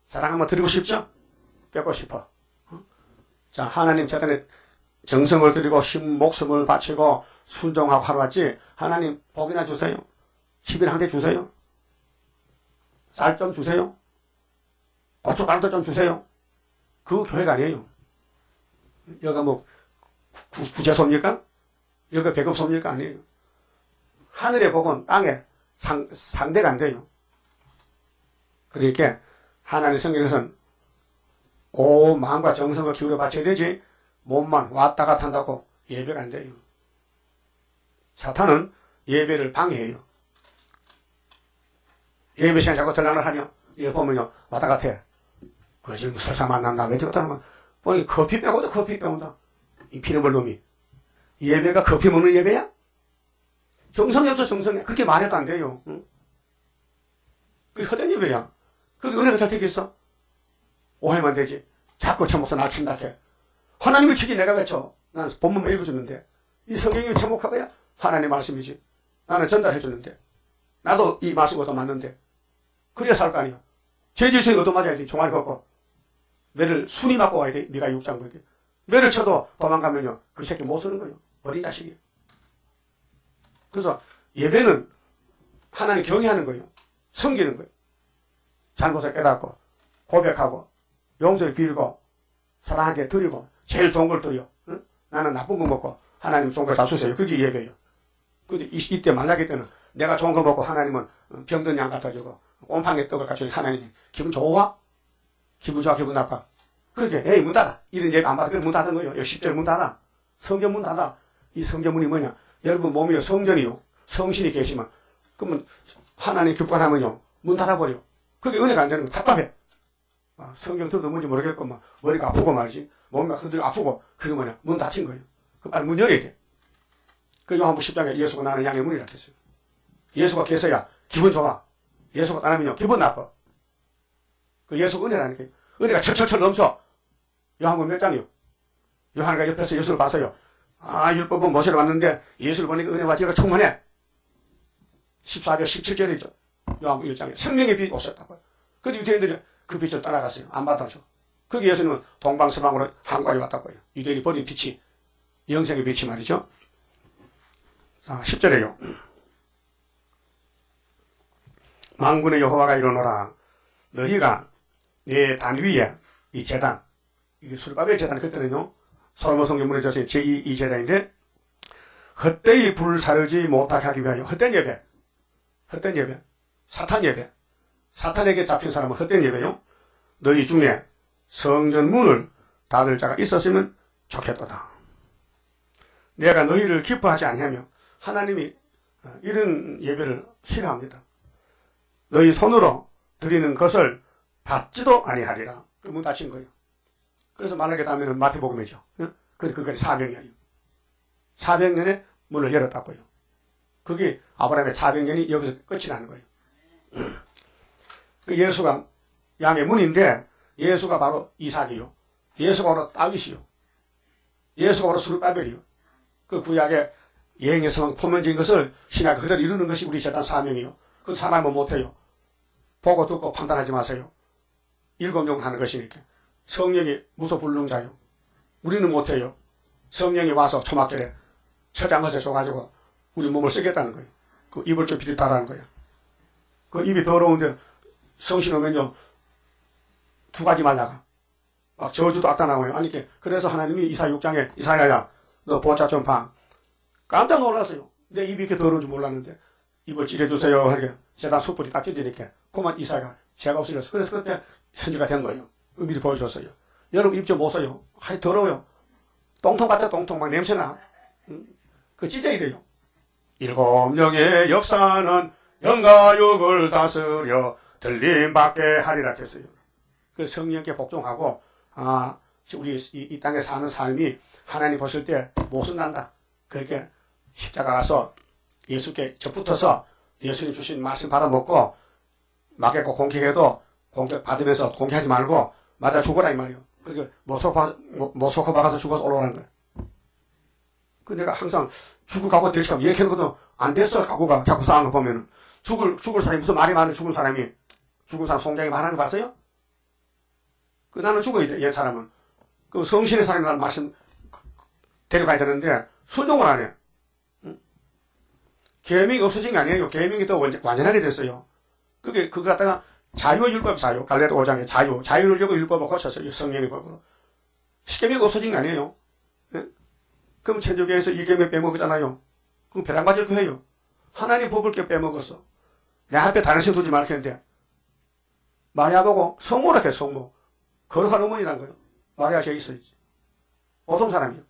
사랑하면 드리고 싶죠? 뺏고 싶어. 자, 하나님 재단에 정성을 드리고 힘, 목숨을 바치고 순종하고 하러 왔지. 하나님 복이나 주세요. 10일 한 대 주세요. 쌀 좀 주세요. 고춧가루도 좀 주세요. 그 교회가 아니에요. 여기가 뭐 구제소입니까? 여기가 배급소입니까? 아니에요. 하늘의 복은 땅에 상대가 안 돼요. 그러니까 하나님 성경에서는 온 마음과 정성을 기울여 바쳐야 되지 몸만 왔다 갔다 한다고 예배가 안 돼요. 사탄은 예배를 방해해요. 예배 시간 자꾸 들락을 하냐? 이거 보면요, 왔다 갔다 해. 그 지금 설사 만난다. 왜 저렇다 하면, 보니 커피 빼고도 커피 빼온다. 이 피눈물 놈이. 예배가 커피 먹는 예배야? 정성이 없어, 정성이. 그렇게 말해도 안 돼요. 응? 그게 헛된 예배야. 그게 은혜가 잘 되겠어? 오해만 되지. 자꾸 처먹어서 날 친다 해. 하나님의 치기 내가 외쳐. 난 본문만 읽어주는데. 이 성경이 처목하고야 하나님 말씀이지. 나는 전달해주는데. 나도 이 말씀 얻어맞는데. 그래야 살 거 아니야. 죄지수에 얻어맞아야 돼. 종아리 걷고. 매를 순이 맞고 와야 돼. 네가 육장 거기. 매를 쳐도 도망가면요. 그 새끼 못 쓰는 거예요. 어린 자식이에요. 그래서 예배는 하나님 경외하는 거예요. 섬기는 거예요. 잘못을 깨닫고 고백하고 용서를 빌고 사랑하게 드리고 제일 좋은 걸 드려. 응? 나는 나쁜 거 먹고 하나님 좋은 걸 다 주세요. 그게 예배예요. 근데 이때 만나기 때는 내가 좋은 거 먹고 하나님은 병든 양 갖다 주고 곰팡이 떡을 갖다 주니 하나님이 기분 좋아? 기분 좋아? 기분 나빠? 그렇게 에이 문 닫아. 이런 예배 안 받아. 그래 문 닫은 거예요. 10절 문 닫아. 성전 문 닫아. 이 성전문이 뭐냐? 여러분 몸이요 성전이요. 성신이 계시면 그러면 하나님 기뻐하면요 문 닫아버려. 그게 은혜가 안 되는 거 답답해. 성경 들어도 뭔지 모르겠고 막 머리가 아프고 말이지. 몸이 흔들고 아프고 그게 뭐냐? 문 닫힌 거예요. 그 빨리 문 열어야 돼. 그 요한복음 10장에 예수가 나는 양의 문이라 했어요. 예수가 계셔야 기분 좋아. 예수가 떠나면요 기분 나빠. 그 예수가 은혜라니까. 은혜가 철철철 넘쳐. 요한복음 몇 장이요? 요한이가 옆에서 예수를 봤어요. 율법은 모세를 봤는데 예수를 보니까 은혜와 지혜가 충만해. 14절 17절이죠. 요한복음 1장에 생명의 빛이 오셨다고요. 근데 유대인들이 그 빛을 따라갔어요. 안 받아줘. 거기 예수님은 동방서방으로 한과에 왔다고요. 유대인이 버린 빛이 영생의 빛이 말이죠. 자, 10절에요. 만군의 여호와가 이르노라. 너희가 내 단 위에 이 제단, 이게 술밥의 제단, 그때는요 솔로몬 성경문에 저서 제2 제단인데, 헛되이 불사르지 못하게 하기 위하여, 헛된 예배, 사탄 예배, 사탄에게 잡힌 사람은 헛된 예배요. 너희 중에 성전 문을 닫을 자가 있었으면 좋겠도다. 내가 너희를 기뻐하지 아니하며, 하나님이 이런 예배를 싫어합니다. 너희 손으로 드리는 것을 받지도 아니하리라. 그 문 닫힌 거예요. 그래서 만약에 다음에는 마태복음이죠. 그게 400년이요. 400년에 문을 열었다고요. 그게 아브라함의 400년이 여기서 끝이 나는 거예요. 그 예수가 양의 문인데, 예수가 바로 이삭이요. 예수가 바로 다윗이요. 예수가 바로 스룹바벨이요. 그 구약의 예행의 성 포면적인 것을 신약에 그대로 이루는 것이 우리 재단 사명이요. 그 사람은 못해요. 보고 듣고 판단하지 마세요. 일곱 하는 것이니까. 성령이 무소불능자요. 우리는 못해요. 성령이 와서 초막절에 처장것에 줘가지고 우리 몸을 쓰겠다는 거예요. 그 입을 좀 비릿하라는 거예요. 그 입이 더러운데 성신 오면요 2가지 말라가 막 저주도 왔다 나와요. 아니 그래서 하나님이 이사야 6장에 이사야야 너 보자 좀 봐. 깜짝 놀랐어요. 내 입이 이렇게 더러운 줄 몰랐는데 입을 찌려주세요. 하니까 재단 숯불이 딱 찢으니까 그만 이사야가 죄가 없으렸어. 그래서 그때 선지가 된 거예요. 의미를 보여줬어요. 여러분 입 좀 보세요. 하이 더러워요. 똥통 같아. 똥통 막 냄새나. 그 찢어야 돼요. 7명의 역사는 영과 육을 다스려 들림받게 하리라 했어요. 그 성령께 복종하고 우리 이 땅에 사는 삶이 하나님 보실 때 못은 난다. 그렇게 십자가 가서 예수께 접붙어서 예수님 주신 말씀 받아먹고 맞겠고 공격해도 공격 받으면서 공격하지 말고 맞아 죽어라 이 말이요. 그러니까 모소코 박아서 죽어서 올라오는 거예요. 그 내가 항상 죽을 각오 되시면 얘기하는 것도 안 됐어. 각오가 자꾸 싸우는 거 보면은 죽을 사람이 무슨 말이 많은 죽은 사람이 죽은 사람 송장이 말하는 거 봤어요? 그 나는 죽어야 돼. 옛 사람은 그 성신의 사람이 나는 말씀 데려가야 되는데 순종을 안 해. 계명이 없어진 게 아니에요. 계명이 더 완전하게 됐어요. 그거 갖다가 자유율법 사요. 갈레도 5장에 자유를 주고 율법을 고쳤어요. 성령의 법으로. 십계명이 없어진 게 아니에요. 네? 그럼 천주교에서 이 계명 빼먹었잖아요. 그럼 배랑 맞을 거예요. 하나님 법을 빼먹었어. 내 앞에 다른 신 두지 말겠는데 마리아보고 성모라 해. 성모. 거룩한 어머니란 거예요. 마리아 제 있어야지. 보통 사람이요.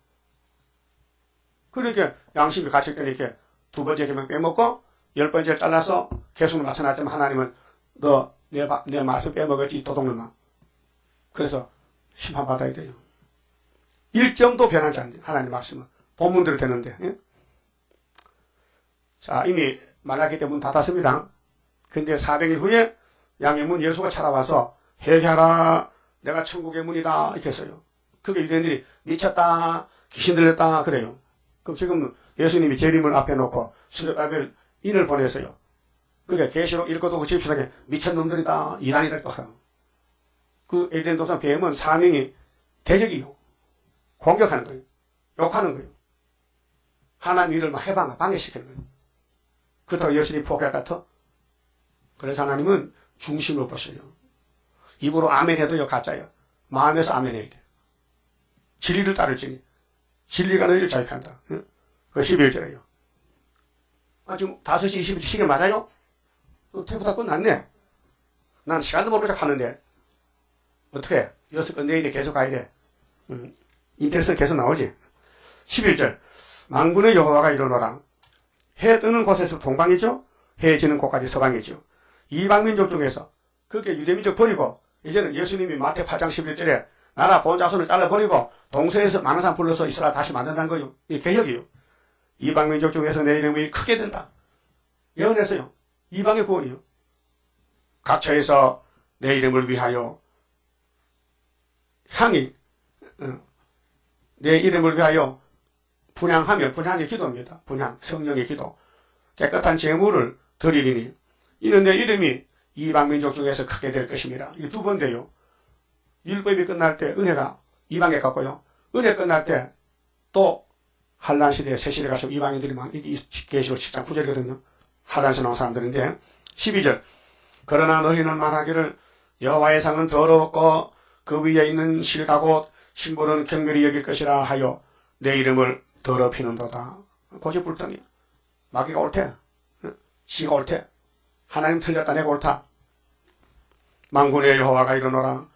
그러니까 양심이 갇힐 때는 이렇게 2번째 계명 빼먹고 10번째 잘라서 개수를 맞춰놨지만 하나님은 너 내 말씀 빼먹었지 도둑놈아. 그래서 심판받아야 돼요. 1점도 변하지 않는 하나님 말씀은 본문대로 되는데. 예? 자, 이미 말라기 때 문 닫았습니다. 근데 400일 후에 양의 문 예수가 찾아와서 회개하라 내가 천국의 문이다 이렇게 했어요. 그게 유대인들이 미쳤다 귀신 들렸다 그래요. 그럼 지금 예수님이 재림을 앞에 놓고 스룹바벨 인을 보내서요. 그게 계시록 읽고도 집시당에 미친놈들이다 이단이다 또 하라. 그 에덴 도상 뱀은 사명이 대적이요. 공격하는 거예요. 욕하는 거예요. 하나님 일을 막 해방 방해시키는 거예요. 그렇다고 예수님 포기할 것 같아? 그래서 하나님은 중심을 보셔요. 입으로 아멘 해도요 가짜예요. 마음에서 아멘 해야 돼요. 진리를 따를지니 진리가 너희를 자유한다. 그 11절에요. 지금 5시 20분 시계 맞아요? 태국 다 끝났네. 난 시간도 모르고 하는데 어떻게 해? 6건 내일에 계속 가야 돼. 인터넷은 계속 나오지. 11절 만군의 여호와가 이르노라. 해 뜨는 곳에서 동방이죠. 해 지는 곳까지 서방이죠. 이방민족 중에서 그게 유대민족 버리고 이제는 예수님이 마태 8장 11절에 나라 본 자손을 잘라버리고 동서에서 많은 사람 불러서 이스라엘 다시 만든다는 거요. 이게 개혁이요. 이방민족 중에서 내 이름이 크게 된다. 예언했어요. 이방의 구원이요. 각처에서 내 이름을 위하여 향이 내 이름을 위하여 분향하며 분향의 기도입니다. 분향 성령의 기도 깨끗한 제물을 드리리니 이는 내 이름이 이방민족 중에서 크게 될 것입니다. 이 두 번째요. 율법이 끝날 때 은혜가 이방에 갔고요. 은혜 끝날 때 또 한란 시대에 새 시대 가서 이방인들이 막 계시록 10장 9절이거든요. 한란시 나온 사람들인데 12절 그러나 너희는 말하기를 여호와의 상은 더럽고 그 위에 있는 실가고 신부는 경멸히 여길 것이라 하여 내 이름을 더럽히는도다. 고집불통이야. 마귀가 옳대. 지가 옳대. 하나님 틀렸다. 내가 옳다. 만군의 여호와가 이르노라.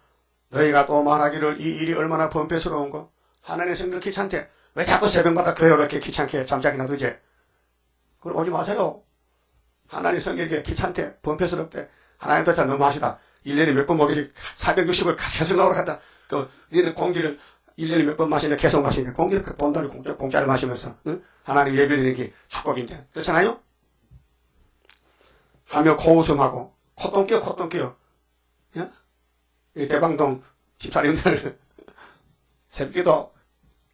너희가 또 말하기를 이 일이 얼마나 번패스러운고. 하나님의 성경 귀찮대. 왜 자꾸 새벽마다 교회로 이렇게 귀찮게 잠자기나 늦게. 그걸 오지 마세요. 하나님 성경이 귀찮대. 번패스럽대. 하나님 도대체 너무하시다. 1년에 몇 번 먹이지 460을 계속 나오러 갔다. 니는 공기를 1년에 몇 번 마시냐 계속 마시냐. 공기를 돈다리 공짜로 마시면서 응? 하나님 예배드리는 게 축복인데. 그렇잖아요? 하며 코웃음하고 콧똥 끼요. 예? 이 대방동 집사님들 새벽기도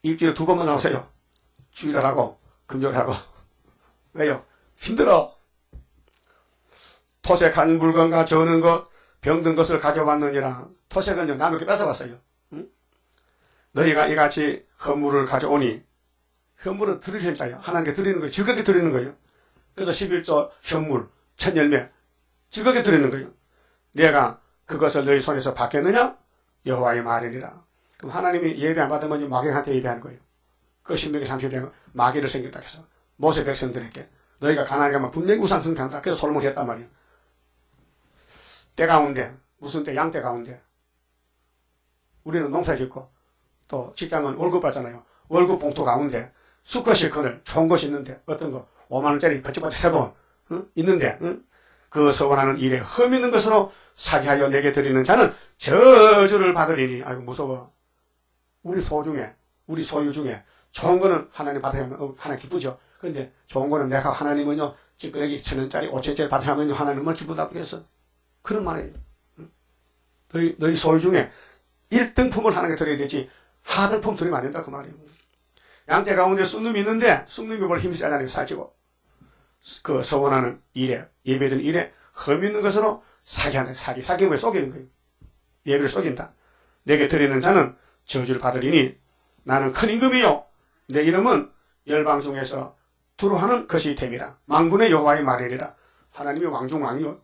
일주일에 2번만 나오세요. 주일하고 금요일하고. 왜요? 힘들어. 토색한 물건과 저는 것 병든 것을 가져왔느니라. 토색은요 남에게 뺏어왔어요. 응? 너희가 이같이 헌물을 가져오니 헌물은 드릴 현자예요. 하나님께 드리는 거예요. 즐겁게 드리는 거예요. 그래서 11조 현물 첫 열매 즐겁게 드리는 거예요. 내가 그것을 너희 손에서 받겠느냐? 여호와의 말이니라. 그럼 하나님이 예배 안 받으면 마귀한테 예배하는 거예요. 그 신명기 30장에 마귀를 생겼다 해서 모세 백성들에게 너희가 가나안에 가면 분명히 우상 숭배한다. 그래서 솔몬이 했단 말이에요. 때 가운데 무슨 때? 양때 가운데 우리는 농사 짓고 또 직장은 월급 받잖아요. 월급 봉투 가운데 수컷이 그늘 좋은 것이 있는데 어떤 거 5만원짜리 번쩍번쩍 세번 응? 있는데 응? 그 서원하는 일에 흠 있는 것으로 사기하여 내게 드리는 자는 저주를 받으리니. 아이고 무서워. 우리 소유 중에 좋은 거는 하나님 받아야 하면 하나님 기쁘죠. 그런데 좋은 거는 내가 하나님은요 찌끄레기 1,000원짜리 5,000원짜리 받아야 하면 하나님은 기쁘다겠어. 그런 말이에요. 너희 소유 중에 1등품을 하나님께 드려야 되지 하등품 드리면 안 된다 그 말이에요. 양떼 가운데 쑥놈이 있는데 쑥놈이 뭘 힘이 세잖아요. 살찌고 그 서원하는 일에 예배드리는 일에 흠 있는 것으로 사기하는 사기는 왜 속이는 거예요. 예배를 속인다. 내게 드리는 자는 저주를 받으리니 나는 큰 임금이요 내 이름은 열방 중에서 두루하는 것이 됨이라. 만군의 여호와의 말이라. 하나님이 왕중 왕이요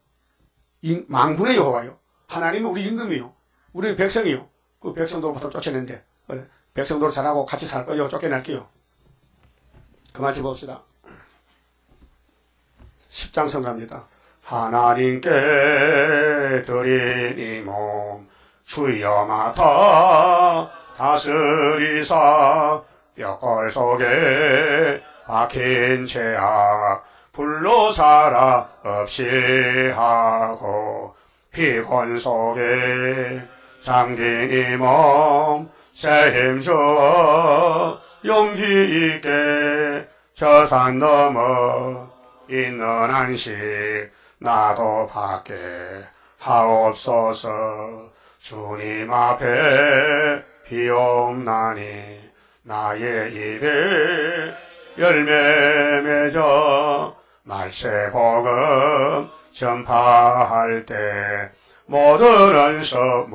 만군의 여호와요. 하나님이 우리 임금이요 우리 백성이요. 그 백성도로부터 쫓아낸데 백성도로 잘하고 같이 살 거요 쫓겨날게요. 그만 봅시다. 10장 성가입니다. 하나님께 드린 이 몸 주여 맡아 다스리사 뼈골 속에 박힌 죄악 불로 살아 없이 하고 피곤 속에 잠긴 이 몸 새 힘 주어 용기 있게 저 산 넘어 있는 안식 나도 받게 하옵소서. 주님 앞에 비옵나니 나의 입에 열매 맺어 말세복음 전파할 때 모든 언석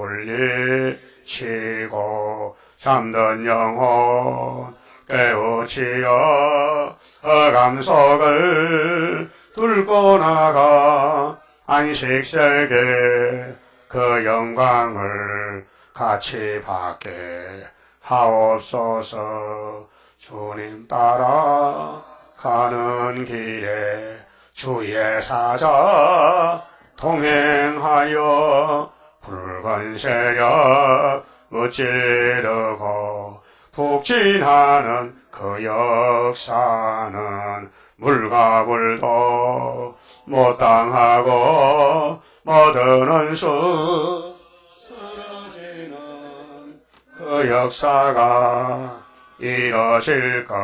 물리치고 잠든 영혼 깨우치어 흑암속을 뚫고 나가 안식세계 그 영광을 같이 받게 하옵소서. 주님 따라 가는 길에 주의 사자 동행하여 붉은 세력 무찌르고 북진하는 그 역사는 물과 불도 못 당하고 모든 원수 쓰러지는 그 역사가 이뤄질 것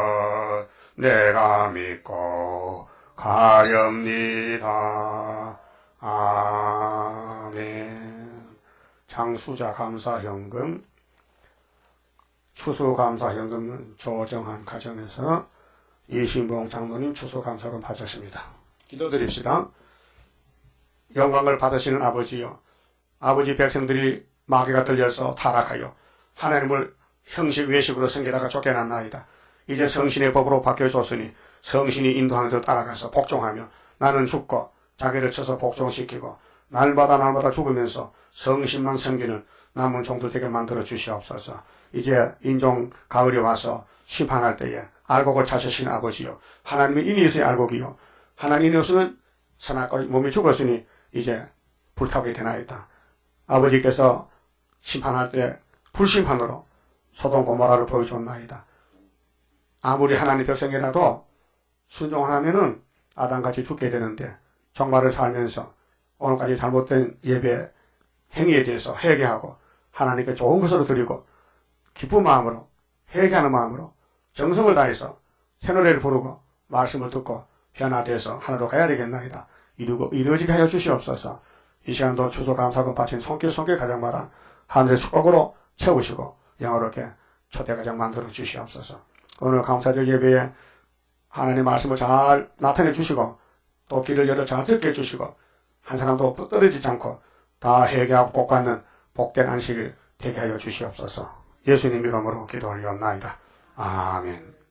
내가 믿고 가렵니다. 아멘. 장수자 감사현금, 추수감사현금은 조정한 가정에서 이신봉 장로님 추수감사금 받으십니다. 기도드립시다. 영광을 받으시는 아버지요. 아버지 백성들이 마귀가 들려서 타락하여 하나님을 형식 외식으로 섬기다가 쫓겨났나이다. 이제 성신의 법으로 바뀌어줬으니 성신이 인도하는 데 따라가서 복종하며 나는 죽고 자기를 쳐서 복종시키고 날마다 죽으면서 성신만 섬기는 남은 종들 되게 만들어 주시옵소서. 이제 인종 가을이 와서 심판할 때에 알곡을 찾으신 아버지요. 하나님의 인이 있어야 알곡이요. 하나님이 없으면 선악과의 몸이 죽었으니 이제 불타게 되나이다. 아버지께서 심판할 때 불심판으로 소돔 고모라를 보여줬나이다. 아무리 하나님 백성이라도 순종하면은 아담같이 죽게 되는데 정말을 살면서 오늘까지 잘못된 예배 행위에 대해서 회개하고 하나님께 좋은 것으로 드리고 기쁜 마음으로 회개하는 마음으로 정성을 다해서 새노래를 부르고 말씀을 듣고 변화되어서 하나로 가야 되겠나이다. 이루어지게 하여 주시옵소서. 이 시간도 추수감사금 바친 손길 가정마다 하늘의 축복으로 채우시고 영어롭게 초대가정 만들어 주시옵소서. 오늘 감사절 예배에 하나님의 말씀을 잘 나타내 주시고 또 길을 열어 잘 듣게 해주시고 한 사람도 떨어지지 않고 다 회개하고 복받는 복된 안식일 되게 하여 주시옵소서. 예수님 이름으로 기도하옵나이다. 아멘.